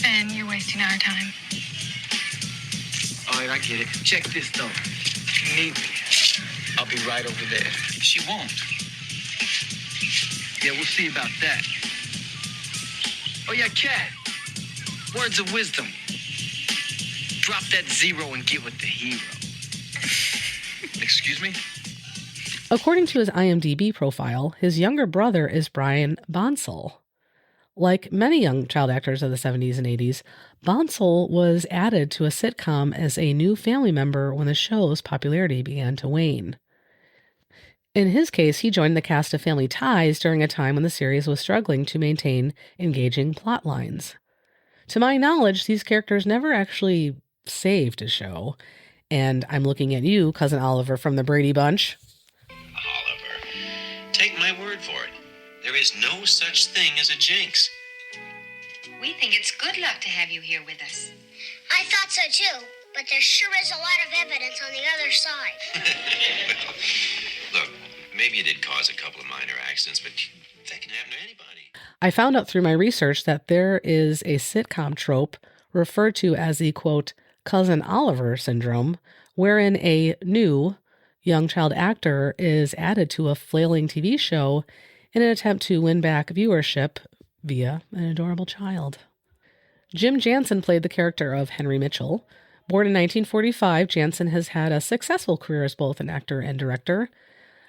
And you're wasting our time. All right, I get it. Check this, though. If you need me, I'll be right over there. She won't. Yeah, we'll see about that. Oh, yeah, Cat. Words of wisdom. Drop that zero and get with the hero. Excuse me? According to his IMDb profile, his younger brother is Brian Bonsall. Like many young child actors of the 70s and 80s, Bonsall was added to a sitcom as a new family member when the show's popularity began to wane. In his case, he joined the cast of Family Ties during a time when the series was struggling to maintain engaging plot lines. To my knowledge, these characters never actually saved a show, and I'm looking at you, Cousin Oliver from the Brady Bunch. Oliver, take my word for it. There is no such thing as a jinx. We think it's good luck to have you here with us. I thought so too, but there sure is a lot of evidence on the other side. Look, maybe you did cause a couple of minor accidents, but that can happen to anybody. I found out through my research that there is a sitcom trope referred to as the, quote, Cousin Oliver syndrome, wherein a new young child actor is added to a flailing TV show in an attempt to win back viewership via an adorable child. Jim Jansen played the character of Henry Mitchell. Born in 1945, Jansen has had a successful career as both an actor and director.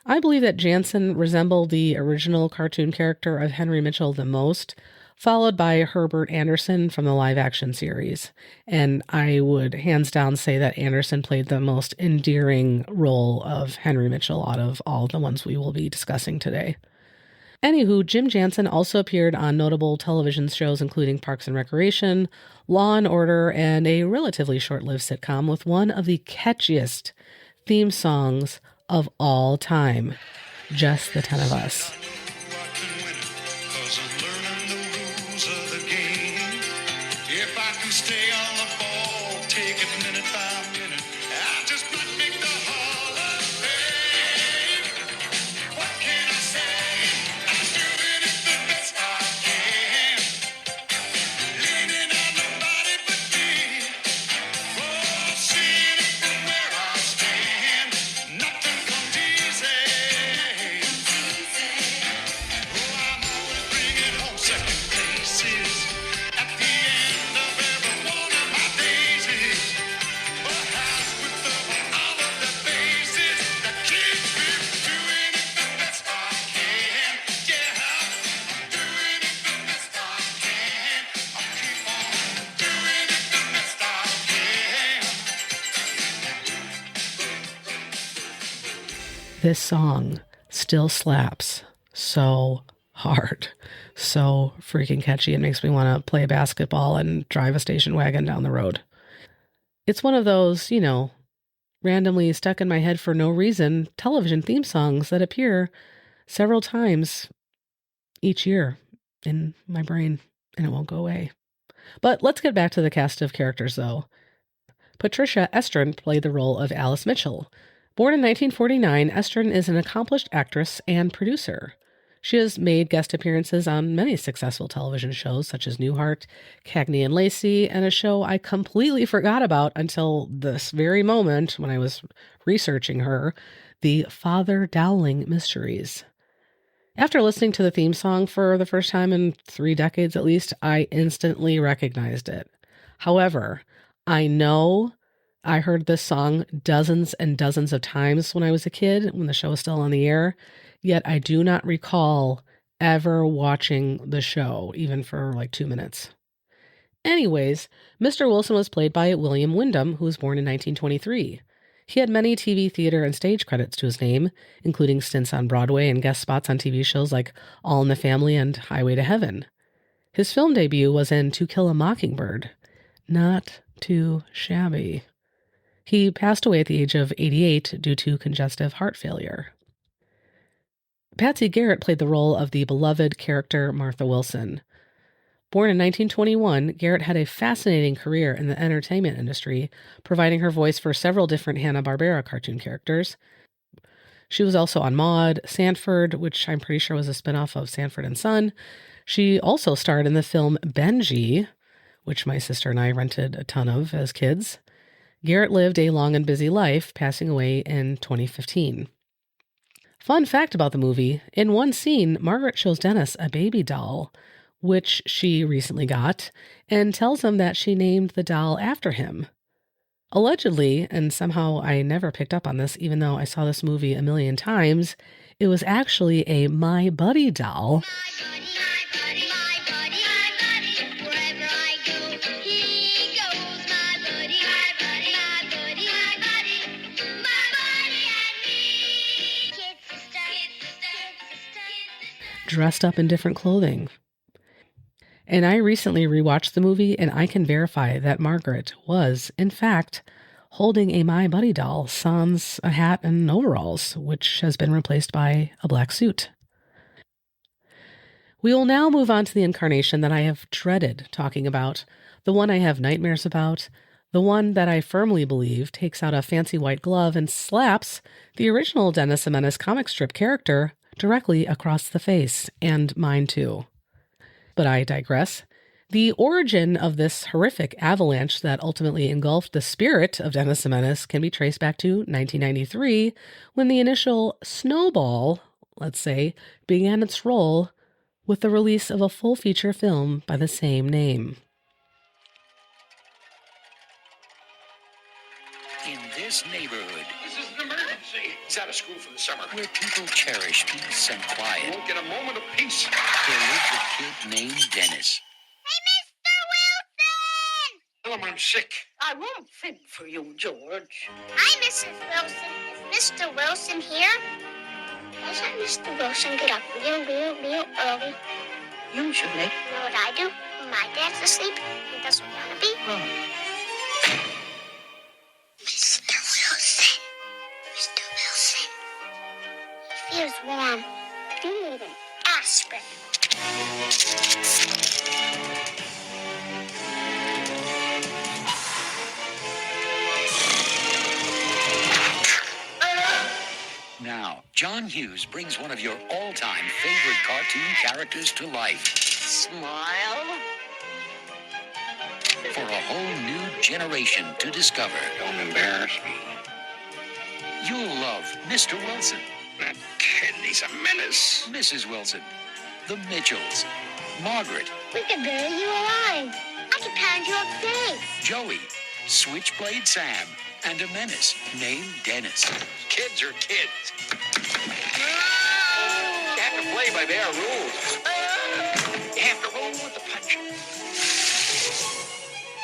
I believe that Jansen resembled the original cartoon character of Henry Mitchell the most, followed by Herbert Anderson from the live-action series. And I would hands down say that Anderson played the most endearing role of Henry Mitchell out of all the ones we will be discussing today. Anywho, Jim Jansen also appeared on notable television shows including Parks and Recreation, Law and Order, and a relatively short-lived sitcom with one of the catchiest theme songs of all time, Just the Ten of Us. Oh, This song still slaps so hard, so freaking catchy. It makes me want to play basketball and drive a station wagon down the road. It's one of those, randomly stuck in my head for no reason television theme songs that appear several times each year in my brain, and it won't go away. But let's get back to the cast of characters, though. Patricia Estrin played the role of Alice Mitchell. Born in 1949, Estrin is an accomplished actress and producer. She has made guest appearances on many successful television shows such as Newhart, Cagney and Lacey, and a show I completely forgot about until this very moment when I was researching her, the Father Dowling Mysteries. After listening to the theme song for the first time in 3 decades at least, I instantly recognized it. However, I know I heard this song dozens and dozens of times when I was a kid, when the show was still on the air, yet I do not recall ever watching the show, even for like 2 minutes. Anyways, Mr. Wilson was played by William Wyndham, who was born in 1923. He had many TV, theater, and stage credits to his name, including stints on Broadway and guest spots on TV shows like All in the Family and Highway to Heaven. His film debut was in To Kill a Mockingbird. Not too shabby. He passed away at the age of 88 due to congestive heart failure. Patsy Garrett played the role of the beloved character Martha Wilson. Born in 1921, Garrett had a fascinating career in the entertainment industry, providing her voice for several different Hanna-Barbera cartoon characters. She was also on Maude, Sanford, which I'm pretty sure was a spinoff of Sanford and Son. She also starred in the film Benji, which my sister and I rented a ton of as kids. Garrett lived a long and busy life, passing away in 2015. Fun fact about the movie, in one scene, Margaret shows Dennis a baby doll, which she recently got, and tells him that she named the doll after him. Allegedly, and somehow I never picked up on this even though I saw this movie a million times, it was actually a My Buddy doll. Dressed up in different clothing. And I recently rewatched the movie, and I can verify that Margaret was, in fact, holding a My Buddy doll, sans a hat and overalls, which has been replaced by a black suit. We will now move on to the incarnation that I have dreaded talking about, the one I have nightmares about, the one that I firmly believe takes out a fancy white glove and slaps the original Dennis the Menace comic strip character directly across the face, and mine too. But I digress. The origin of this horrific avalanche that ultimately engulfed the spirit of Dennis the Menace can be traced back to 1993, when the initial snowball, let's say, began its roll with the release of a full-feature film by the same name. In this neighborhood, This is an emergency. He's out of school for the summer. where people cherish peace and You quiet, won't get a moment of peace. there lives a kid named Dennis. Hey, Mr. Wilson! Tell him I'm sick. I won't fib for you, George. Hi, Mrs. Wilson. Is Mr. Wilson here? Doesn't Mr. Wilson get up real early? Usually. You know what I do? When my dad's asleep, he doesn't want to be. Mr. Wilson. Mr. Wilson. He feels warm. You need an aspirin. Now, John Hughes brings one of your all-time favorite cartoon characters to life Smile. for a whole new generation to discover. Don't embarrass me. You'll love Mr. Wilson, That kid, he's a menace. Mrs. Wilson, the Mitchells, Margaret, We could bury you alive. I could pound you up big. Joey, Switchblade Sam, and a menace named Dennis. Kids are kids. You have to play by their rules. You have to roll with the punches.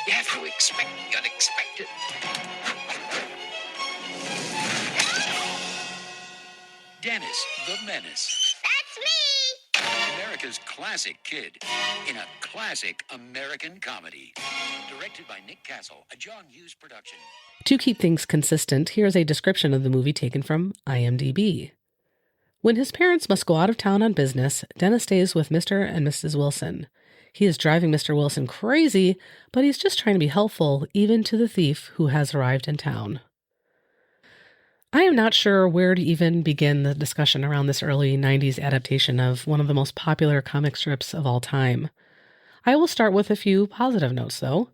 You have to expect the unexpected. Dennis the Menace. That's me! America's classic kid in a classic American comedy. Directed by Nick Castle, a John Hughes production. To keep things consistent, here's a description of the movie taken from IMDb. When his parents must go out of town on business, Dennis stays with Mr. and Mrs. Wilson. He is driving Mr. Wilson crazy, but he's just trying to be helpful, even to the thief who has arrived in town. I am not sure where to even begin the discussion around this early 90s adaptation of one of the most popular comic strips of all time. I will start with a few positive notes, though.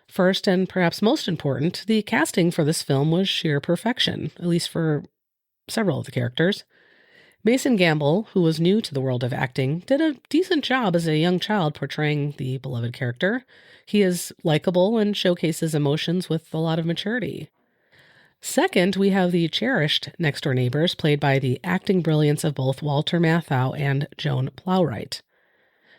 First, and perhaps most important, the casting for this film was sheer perfection, at least for several of the characters. Mason Gamble, who was new to the world of acting, did a decent job as a young child portraying the beloved character. He is likable and showcases emotions with a lot of maturity. Second, we have the cherished next-door neighbors, played by the acting brilliance of both Walter Matthau and Joan Plowright.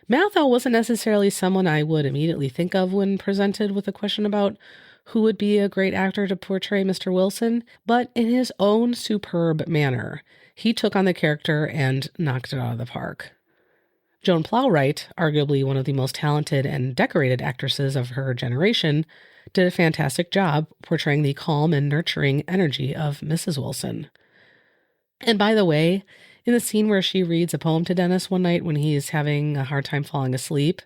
Matthau wasn't necessarily someone I would immediately think of when presented with a question about who would be a great actor to portray Mr. Wilson, but in his own superb manner, he took on the character and knocked it out of the park. Joan Plowright, arguably one of the most talented and decorated actresses of her generation, did a fantastic job portraying the calm and nurturing energy of Mrs. Wilson. And by the way, in the scene where she reads a poem to Dennis one night when he's having a hard time falling asleep,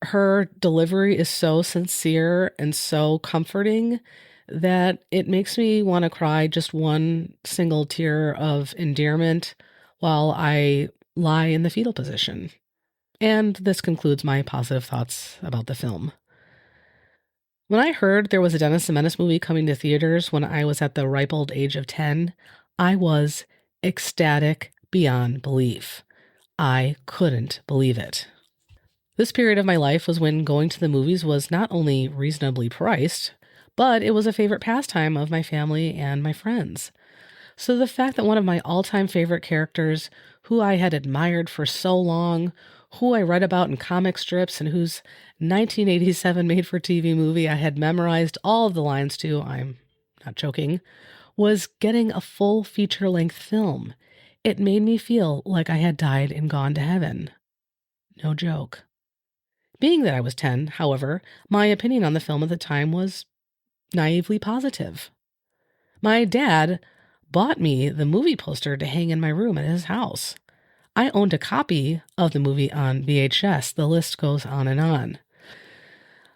her delivery is so sincere and so comforting that it makes me want to cry just one single tear of endearment while I lie in the fetal position. And this concludes my positive thoughts about the film. When I heard there was a Dennis the Menace movie coming to theaters when I was at the ripe old age of 10, I was ecstatic beyond belief. I couldn't believe it. This period of my life was when going to the movies was not only reasonably priced, but it was a favorite pastime of my family and my friends. So the fact that one of my all-time favorite characters, who I had admired for so long, who I read about in comic strips, and whose 1987 made-for-TV movie I had memorized all of the lines to, I'm not joking, was getting a full feature-length film. It made me feel like I had died and gone to heaven. No joke. Being that I was 10, however, my opinion on the film at the time was naively positive. My dad bought me the movie poster to hang in my room at his house. I owned a copy of the movie on VHS. The list goes on and on.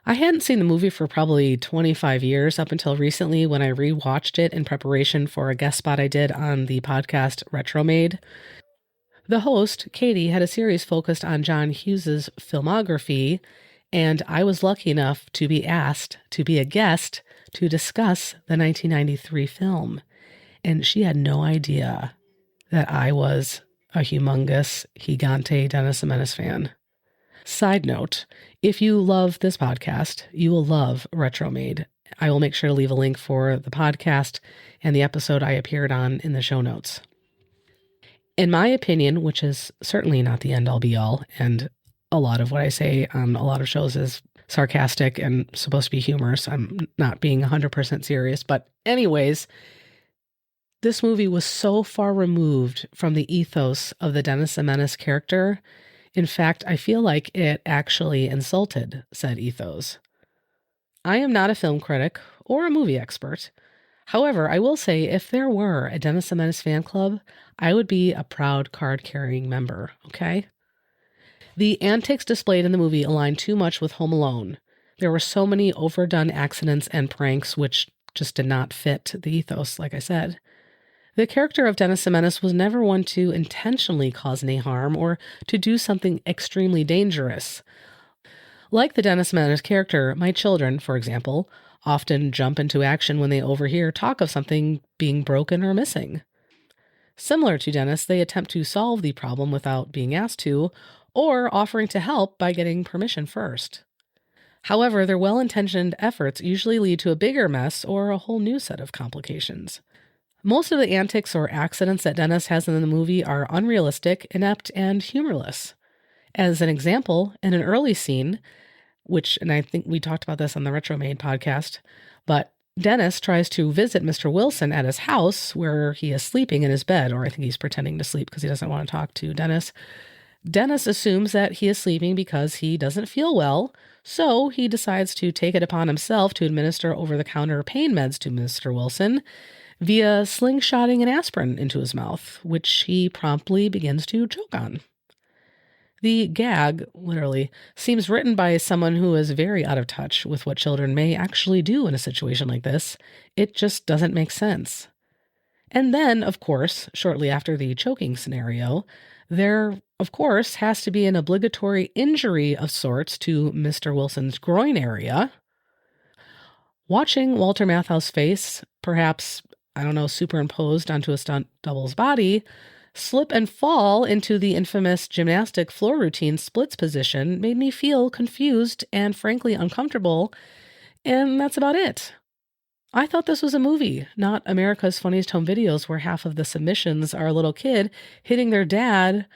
I hadn't seen the movie for probably 25 years up until recently when I rewatched it in preparation for a guest spot I did on the podcast Retromade. The host, Katie, had a series focused on John Hughes's filmography, and I was lucky enough to be asked to be a guest to discuss the 1993 film. And she had no idea that I was a humongous, gigante Dennis the Menace fan. Side note, if you love this podcast, you will love Retromade. I will make sure to leave a link for the podcast and the episode I appeared on in the show notes. In my opinion, which is certainly not the end-all be-all, and a lot of what I say on a lot of shows is sarcastic and supposed to be humorous. I'm not being 100% serious. But anyways, this movie was so far removed from the ethos of the Dennis the Menace character. In fact, I feel like it actually insulted said ethos. I am not a film critic or a movie expert. However, I will say if there were a Dennis the Menace fan club, I would be a proud card-carrying member, okay? The antics displayed in the movie aligned too much with Home Alone. There were so many overdone accidents and pranks which just did not fit the ethos, like I said. The character of Dennis the Menace was never one to intentionally cause any harm or to do something extremely dangerous. Like the Dennis the Menace character, my children, for example, often jump into action when they overhear talk of something being broken or missing. Similar to Dennis, they attempt to solve the problem without being asked to, or offering to help by getting permission first. However, their well-intentioned efforts usually lead to a bigger mess or a whole new set of complications. Most of the antics or accidents that Dennis has in the movie are unrealistic, inept, and humorless. As an example, in an early scene, and I think we talked about this on the Retromade podcast, but Dennis tries to visit Mr. Wilson at his house where he is sleeping in his bed, or I think he's pretending to sleep because he doesn't want to talk to Dennis. Dennis assumes that he is sleeping because he doesn't feel well, so he decides to take it upon himself to administer over-the-counter pain meds to Mr. Wilson via slingshotting an aspirin into his mouth, which he promptly begins to choke on. The gag, literally, seems written by someone who is very out of touch with what children may actually do in a situation like this. It just doesn't make sense. And then, of course, shortly after the choking scenario, there, of course, has to be an obligatory injury of sorts to Mr. Wilson's groin area. Watching Walter Matthau's face, perhaps, superimposed onto a stunt double's body, slip and fall into the infamous gymnastic floor routine splits position made me feel confused and frankly uncomfortable, and that's about it. I thought this was a movie, not America's Funniest Home Videos, where half of the submissions are a little kid hitting their dad,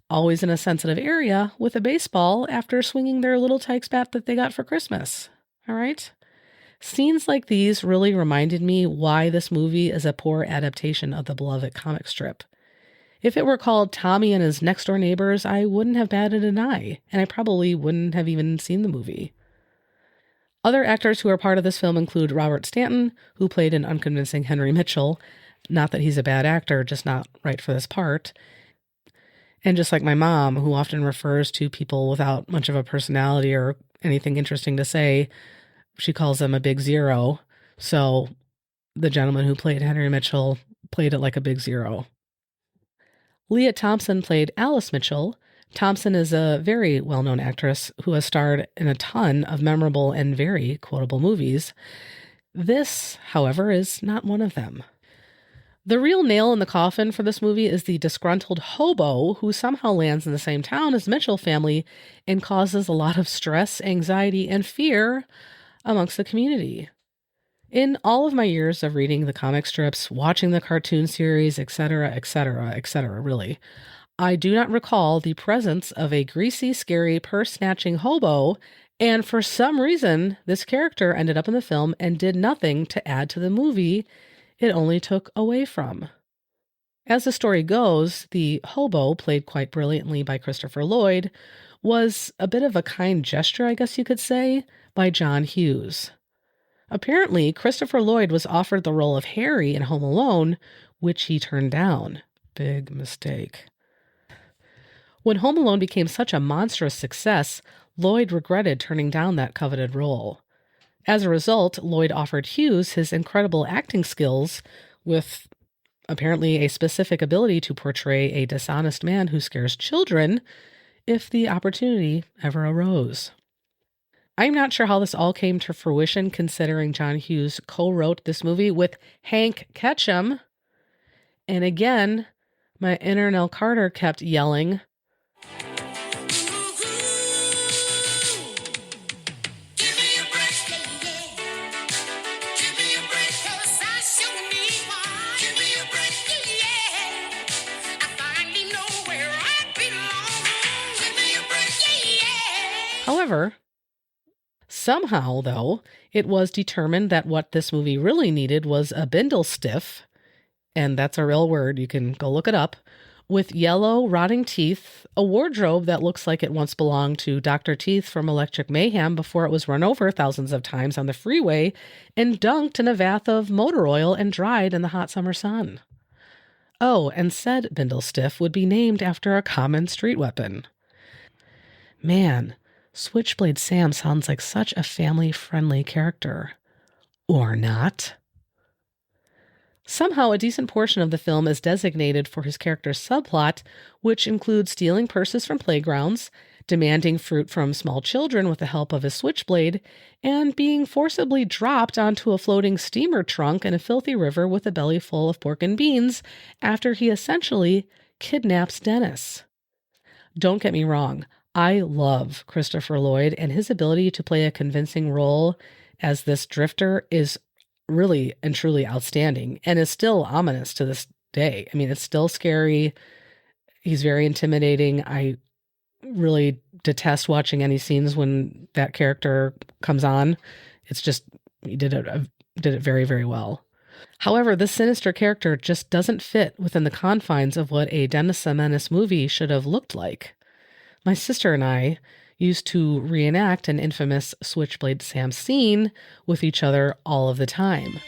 always in a sensitive area, with a baseball after swinging their little Tykes bat that they got for Christmas. All right? Scenes like these really reminded me why this movie is a poor adaptation of the beloved comic strip. If it were called Tommy and His Next Door Neighbors, I wouldn't have batted an eye, and I probably wouldn't have even seen the movie. Other actors who are part of this film include Robert Stanton, who played an unconvincing Henry Mitchell. Not that he's a bad actor, just not right for this part. And just like my mom, who often refers to people without much of a personality or anything interesting to say, she calls them a big zero. So the gentleman who played Henry Mitchell played it like a big zero. Leah Thompson played Alice Mitchell. Thompson is a very well-known actress who has starred in a ton of memorable and very quotable movies. This, however, is not one of them. The real nail in the coffin for this movie is the disgruntled hobo who somehow lands in the same town as Mitchell family and causes a lot of stress, anxiety, and fear amongst the community. In all of my years of reading the comic strips, watching the cartoon series, etc., really, I do not recall the presence of a greasy, scary, purse-snatching hobo, and for some reason, this character ended up in the film and did nothing to add to the movie. It only took away from. As the story goes, the hobo, played quite brilliantly by Christopher Lloyd, was a bit of a kind gesture, I guess you could say, by John Hughes. Apparently, Christopher Lloyd was offered the role of Harry in Home Alone, which he turned down. Big mistake. When Home Alone became such a monstrous success, Lloyd regretted turning down that coveted role. As a result, Lloyd offered Hughes his incredible acting skills with apparently a specific ability to portray a dishonest man who scares children if the opportunity ever arose. I'm not sure how this all came to fruition, considering John Hughes co-wrote this movie with Hank Ketchum. And again, my inner Nell Carter kept yelling, However, somehow, though, it was determined that what this movie really needed was a bindle stiff, and that's a real word, you can go look it up, with yellow, rotting teeth, a wardrobe that looks like it once belonged to Dr. Teeth from Electric Mayhem before it was run over thousands of times on the freeway and dunked in a vat of motor oil and dried in the hot summer sun. Oh, and said bindle stiff would be named after a common street weapon. Man, Switchblade Sam sounds like such a family-friendly character. Or not. Somehow, a decent portion of the film is designated for his character's subplot, which includes stealing purses from playgrounds, demanding fruit from small children with the help of his switchblade, and being forcibly dropped onto a floating steamer trunk in a filthy river with a belly full of pork and beans after he essentially kidnaps Dennis. Don't get me wrong. I love Christopher Lloyd, and his ability to play a convincing role as this drifter is really and truly outstanding and is still ominous to this day. I mean, it's still scary. He's very intimidating. I really detest watching any scenes when that character comes on. It's just, he did a did it very, very well. However, this sinister character just doesn't fit within the confines of what a Dennis the Menace movie should have looked like. My sister and I used to reenact an infamous Switchblade Sam scene with each other all of the time.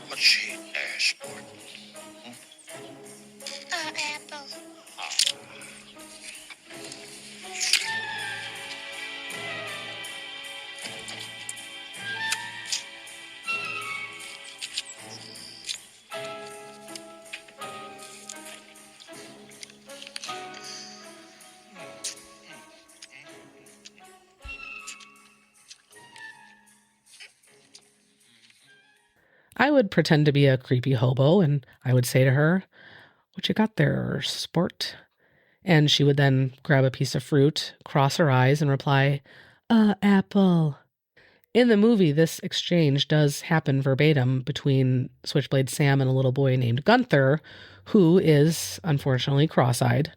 What's she asked for? Apple. I would pretend to be a creepy hobo, and I would say to her, "What you got there, sport?" And she would then grab a piece of fruit, cross her eyes, and reply, apple." In the movie, this exchange does happen verbatim between Switchblade Sam and a little boy named Gunther, who is, unfortunately, cross-eyed.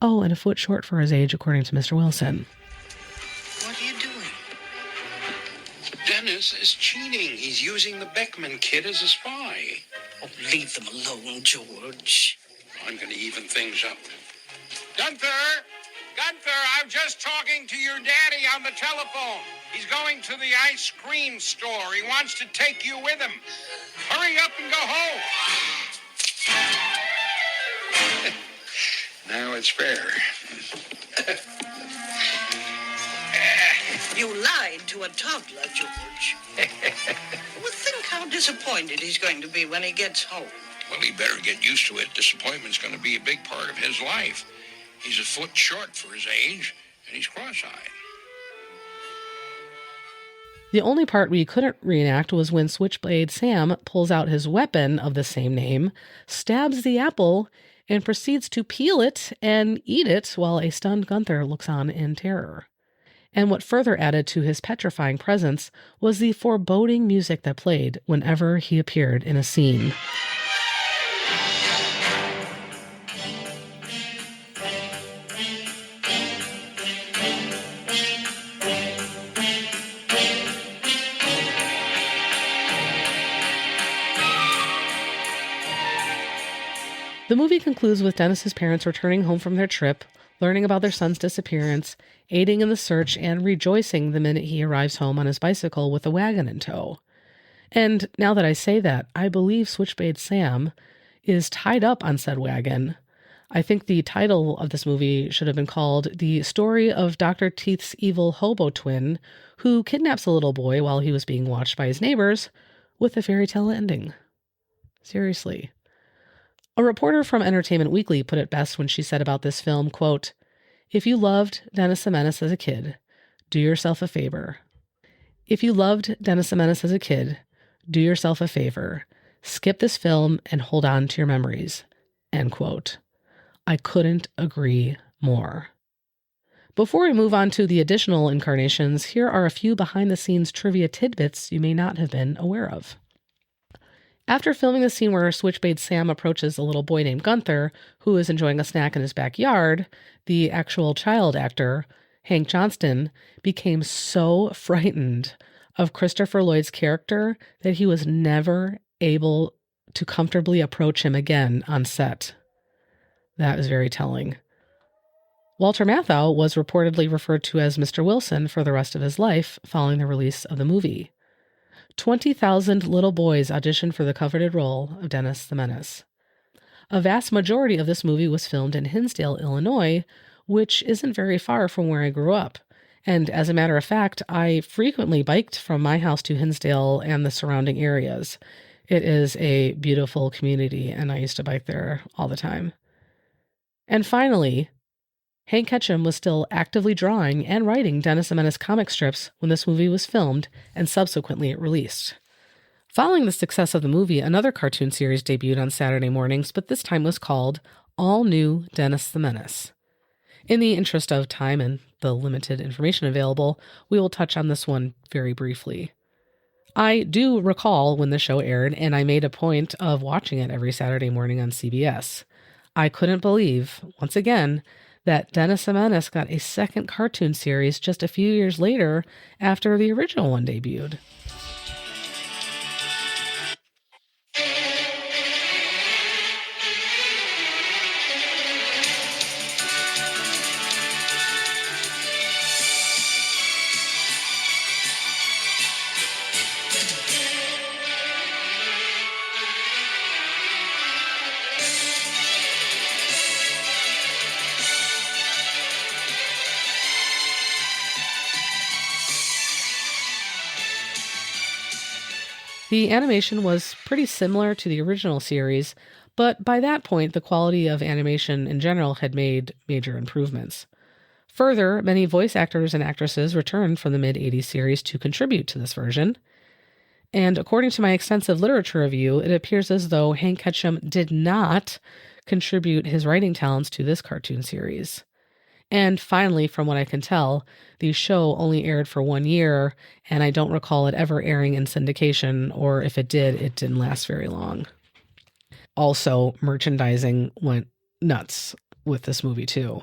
Oh, and a foot short for his age, according to Mr. Wilson. What are you doing? Dennis is cheating. He's using the Beckman kid as a spy. Oh, leave them alone, George. I'm going to even things up. Gunther! Gunther, I'm just talking to your daddy on the telephone. He's going to the ice cream store. He wants to take you with him. Hurry up and go home. Now it's fair. You lied to a toddler, George. Well, think how disappointed he's going to be when he gets home. Well, he better get used to it. Disappointment's going to be a big part of his life. He's a foot short for his age, and he's cross-eyed. The only part we couldn't reenact was when Switchblade Sam pulls out his weapon of the same name, stabs the apple, and proceeds to peel it and eat it while a stunned Gunther looks on in terror. And what further added to his petrifying presence was the foreboding music that played whenever he appeared in a scene. The movie concludes with Dennis's parents returning home from their trip, learning about their son's disappearance, aiding in the search, and rejoicing the minute he arrives home on his bicycle with a wagon in tow. And now that I say that, I believe Switchblade Sam is tied up on said wagon. I think the title of this movie should have been called The Story of Dr. Teeth's Evil Hobo Twin, who kidnaps a little boy while he was being watched by his neighbors, with a fairy tale ending. Seriously. A reporter from Entertainment Weekly put it best when she said about this film, quote, "If you loved Dennis the Menace as a kid, do yourself a favor. If you loved Dennis the Menace as a kid, do yourself a favor. Skip this film and hold on to your memories." End quote. I couldn't agree more. Before we move on to the additional incarnations, here are a few behind-the-scenes trivia tidbits you may not have been aware of. After filming the scene where Switchblade Sam approaches a little boy named Gunther, who is enjoying a snack in his backyard, the actual child actor, Hank Johnston, became so frightened of Christopher Lloyd's character that he was never able to comfortably approach him again on set. That is very telling. Walter Matthau was reportedly referred to as Mr. Wilson for the rest of his life following the release of the movie. 20,000 little boys auditioned for the coveted role of Dennis the Menace. A vast majority of this movie was filmed in Hinsdale, Illinois, which isn't very far from where I grew up. And as a matter of fact, I frequently biked from my house to Hinsdale and the surrounding areas. It is a beautiful community, and I used to bike there all the time. And finally, Hank Ketchum was still actively drawing and writing Dennis the Menace comic strips when this movie was filmed and subsequently released. Following the success of the movie, another cartoon series debuted on Saturday mornings, but this time was called All New Dennis the Menace. In the interest of time and the limited information available, we will touch on this one very briefly. I do recall when the show aired, and I made a point of watching it every Saturday morning on CBS. I couldn't believe, once again, that Dennis the Menace got a second cartoon series just a few years later after the original one debuted. The animation was pretty similar to the original series, but by that point, the quality of animation in general had made major improvements. Further, many voice actors and actresses returned from the mid-80s series to contribute to this version. And according to my extensive literature review, it appears as though Hank Ketchum did not contribute his writing talents to this cartoon series. And finally, from what I can tell, the show only aired for 1 year, and I don't recall it ever airing in syndication, or if it did, it didn't last very long. Also, merchandising went nuts with this movie too.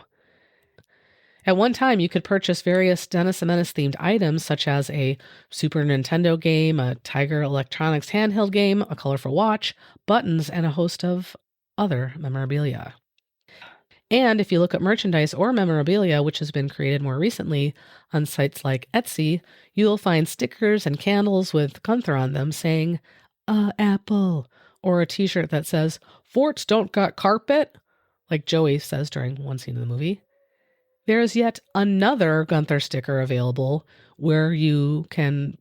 At one time, you could purchase various Dennis the Menace themed items, such as a Super Nintendo game, a Tiger Electronics handheld game, a colorful watch, buttons, and a host of other memorabilia. And if you look at merchandise or memorabilia, which has been created more recently on sites like Etsy, you'll find stickers and candles with Gunther on them saying, apple, or a t-shirt that says, forts don't got carpet, like Joey says during one scene of the movie. There is yet another Gunther sticker available where you can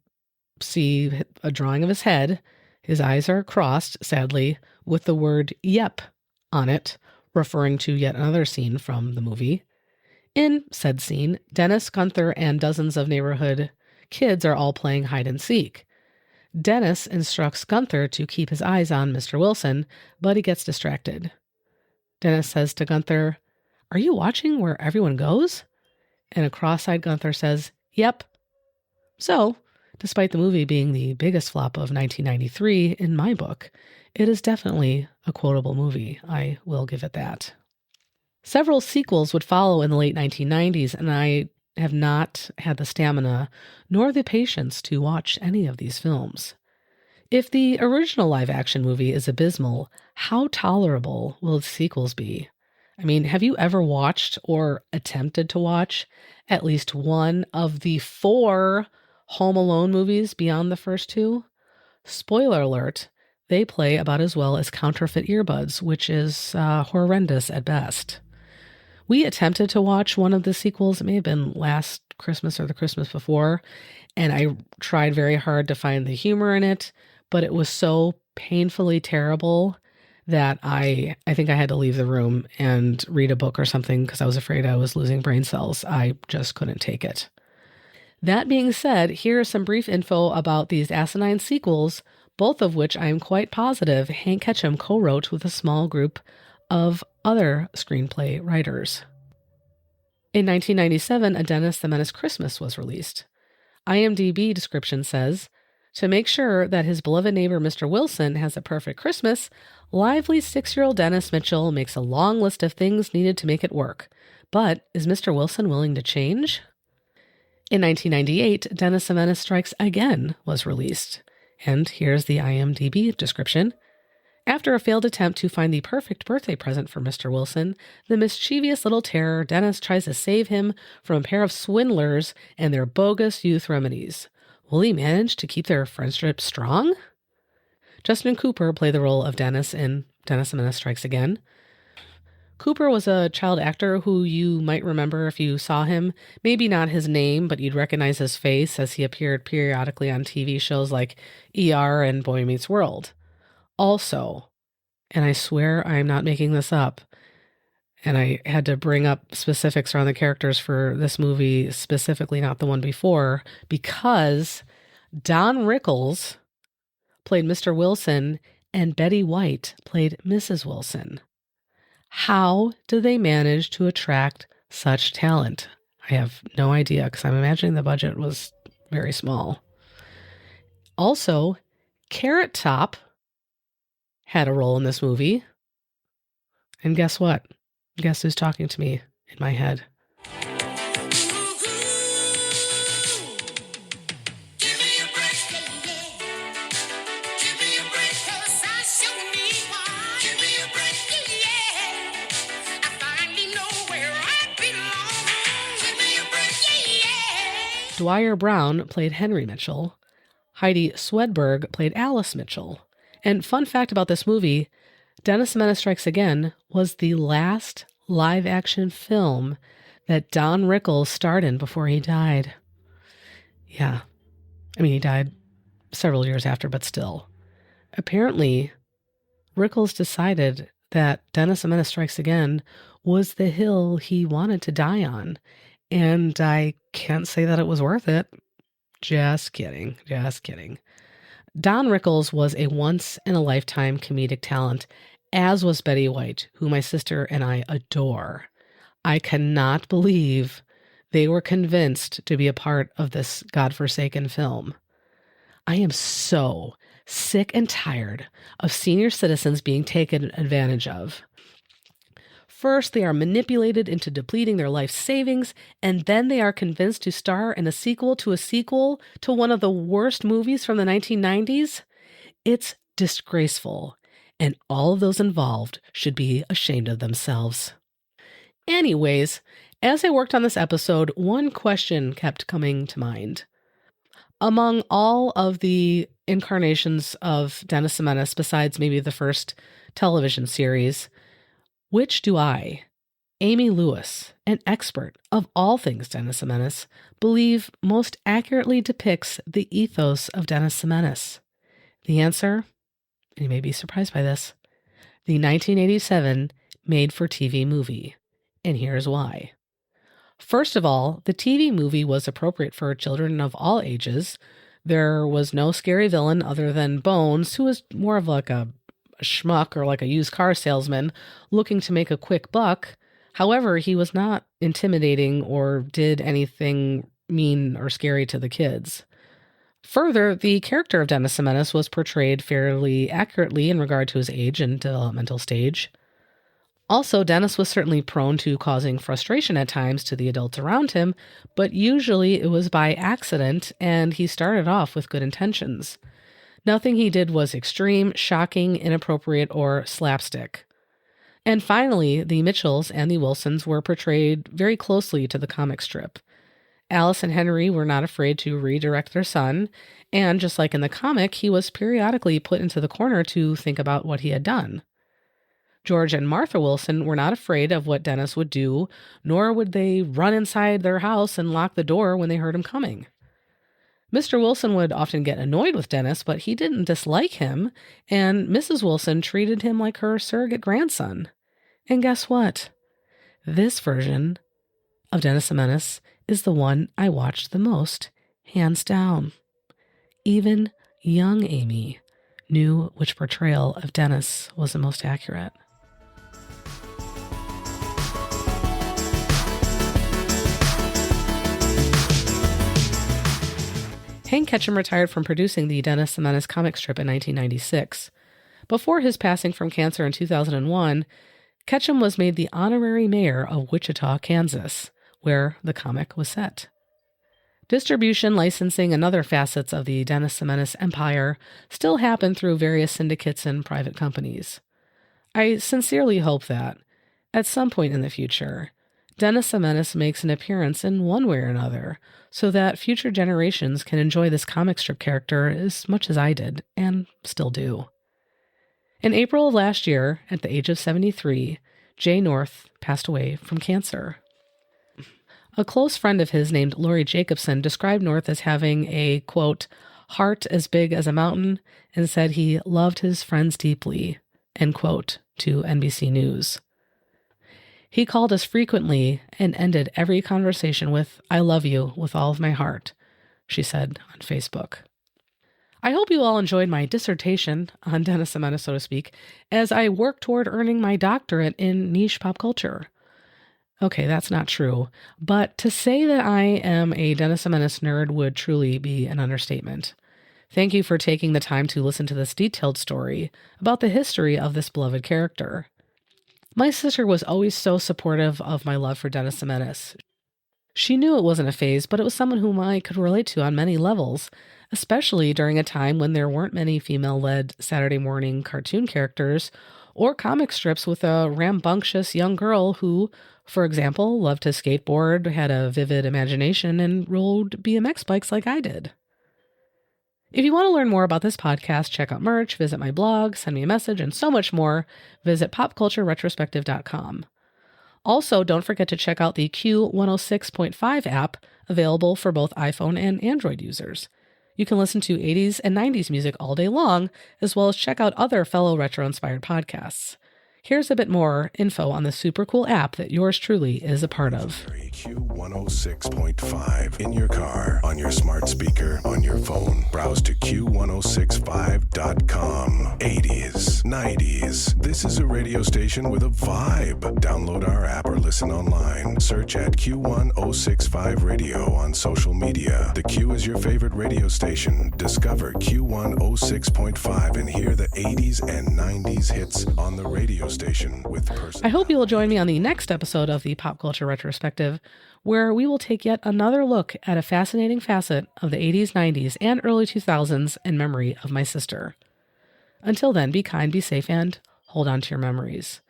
see a drawing of his head. His eyes are crossed, sadly, with the word yep on it, referring to yet another scene from the movie. In said scene, Dennis, Gunther, and dozens of neighborhood kids are all playing hide and seek. Dennis instructs Gunther to keep his eyes on Mr. Wilson, but he gets distracted. Dennis says to Gunther, "Are you watching where everyone goes?" And a cross-eyed Gunther says, "Yep." So, despite the movie being the biggest flop of 1993 in my book, it is definitely a quotable movie. I will give it that. Several sequels would follow in the late 1990s, and I have not had the stamina nor the patience to watch any of these films. If the original live-action movie is abysmal, how tolerable will the sequels be? I mean, have you ever watched or attempted to watch at least one of the 4 Home Alone movies beyond the first 2? Spoiler alert, they play about as well as counterfeit earbuds, which is horrendous at best. We attempted to watch one of the sequels. It may have been last Christmas or the Christmas before, and I tried very hard to find the humor in it, but it was so painfully terrible that I think I had to leave the room and read a book or something because I was afraid I was losing brain cells. I just couldn't take it. That being said, here is some brief info about these asinine sequels, both of which I am quite positive Hank Ketchum co-wrote with a small group of other screenplay writers. In 1997, A Dennis the Menace Christmas was released. IMDb description says, to make sure that his beloved neighbor Mr. Wilson has a perfect Christmas, lively 6-year-old Dennis Mitchell makes a long list of things needed to make it work. But is Mr. Wilson willing to change? In 1998, Dennis the Menace Strikes Again was released. And here's the IMDb description. After a failed attempt to find the perfect birthday present for Mr. Wilson, the mischievous little terror Dennis tries to save him from a pair of swindlers and their bogus youth remedies. Will he manage to keep their friendship strong? Justin Cooper played the role of Dennis in Dennis the Menace Strikes Again. Cooper was a child actor who you might remember if you saw him. Maybe not his name, but you'd recognize his face as he appeared periodically on TV shows like ER and Boy Meets World. Also, and I swear I'm not making this up, and I had to bring up specifics around the characters for this movie, specifically not the one before, because Don Rickles played Mr. Wilson and Betty White played Mrs. Wilson. How did they manage to attract such talent? I have no idea, because I'm imagining the budget was very small. Also, Carrot Top had a role in this movie. And guess what? Guess who's talking to me in my head? Dwyer Brown played Henry Mitchell. Heidi Swedberg played Alice Mitchell. And fun fact about this movie, Dennis the Menace Strikes Again was the last live-action film that Don Rickles starred in before he died. Yeah. I mean, he died several years after, but still. Apparently, Rickles decided that Dennis the Menace Strikes Again was the hill he wanted to die on. And I can't say that it was worth it. Just kidding. Just kidding. Don Rickles was a once-in-a-lifetime comedic talent, as was Betty White, who my sister and I adore. I cannot believe they were convinced to be a part of this godforsaken film. I am so sick and tired of senior citizens being taken advantage of. First, they are manipulated into depleting their life savings, and then they are convinced to star in a sequel to one of the worst movies from the 1990s. It's disgraceful, and all of those involved should be ashamed of themselves. Anyways, as I worked on this episode, one question kept coming to mind. Among all of the incarnations of Dennis the Menace, besides maybe the first television series, which do I, Amy Lewis, an expert of all things Dennis the Menace, believe most accurately depicts the ethos of Dennis the Menace? The answer, and you may be surprised by this, the 1987 made-for-TV movie. And here's why. First of all, the TV movie was appropriate for children of all ages. There was no scary villain other than Bones, who was more of like a schmuck or like a used car salesman looking to make a quick buck. However, he was not intimidating or did anything mean or scary to the kids. Further, the character of Dennis the Menace was portrayed fairly accurately in regard to his age and developmental stage. Also, Dennis was certainly prone to causing frustration at times to the adults around him, but usually it was by accident, and he started off with good intentions. Nothing he did was extreme, shocking, inappropriate, or slapstick. And finally, the Mitchells and the Wilsons were portrayed very closely to the comic strip. Alice and Henry were not afraid to redirect their son, and just like in the comic, he was periodically put into the corner to think about what he had done. George and Martha Wilson were not afraid of what Dennis would do, nor would they run inside their house and lock the door when they heard him coming. Mr. Wilson would often get annoyed with Dennis, but he didn't dislike him, and Mrs. Wilson treated him like her surrogate grandson. And guess what? This version of Dennis the Menace is the one I watched the most, hands down. Even young Amy knew which portrayal of Dennis was the most accurate. Hank Ketchum retired from producing the Dennis the Menace comic strip in 1996. Before his passing from cancer in 2001, Ketchum was made the honorary mayor of Wichita, Kansas, where the comic was set. Distribution, licensing, and other facets of the Dennis the Menace empire still happen through various syndicates and private companies. I sincerely hope that, at some point in the future, Dennis the Menace makes an appearance in one way or another, so that future generations can enjoy this comic strip character as much as I did, and still do. In April of last year, at the age of 73, Jay North passed away from cancer. A close friend of his named Lori Jacobson described North as having a, quote, heart as big as a mountain, and said he loved his friends deeply, end quote, to NBC News. He called us frequently and ended every conversation with, "I love you with all of my heart," she said on Facebook. I hope you all enjoyed my dissertation on Dennis the Menace, so to speak, as I work toward earning my doctorate in niche pop culture. Okay, that's not true, but to say that I am a Dennis the Menace nerd would truly be an understatement. Thank you for taking the time to listen to this detailed story about the history of this beloved character. My sister was always so supportive of my love for Dennis the Menace. She knew it wasn't a phase, but it was someone whom I could relate to on many levels, especially during a time when there weren't many female-led Saturday morning cartoon characters or comic strips with a rambunctious young girl who, for example, loved to skateboard, had a vivid imagination, and rode BMX bikes like I did. If you want to learn more about this podcast, check out merch, visit my blog, send me a message, and so much more, visit popcultureretrospective.com. Also, don't forget to check out the Q106.5 app, available for both iPhone and Android users. You can listen to 80s and 90s music all day long, as well as check out other fellow retro-inspired podcasts. Here's a bit more info on the super cool app that yours truly is a part of. Q106.5 in your car, on your smart speaker, on your phone. Browse to Q1065.com. 80s, 90s. This is a radio station with a vibe. Download our app or listen online. Search at Q1065 Radio on social media. The Q is your favorite radio station. Discover Q106.5 and hear the 80s and 90s hits on the radio station with person. I hope you will join me on the next episode of the Pop Culture Retrospective, where we will take yet another look at a fascinating facet of the 80s, 90s, and early 2000s in memory of my sister. Until then, be kind, be safe, and hold on to your memories.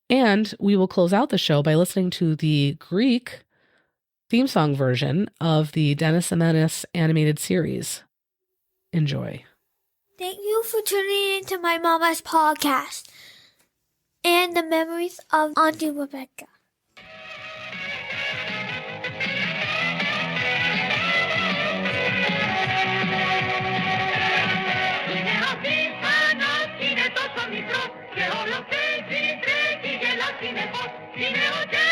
And we will close out the show by listening to the Greek theme song version of the Dennis the Menace animated series. Enjoy. Thank you for tuning into my mama's podcast and the memories of Auntie Rebecca. Cine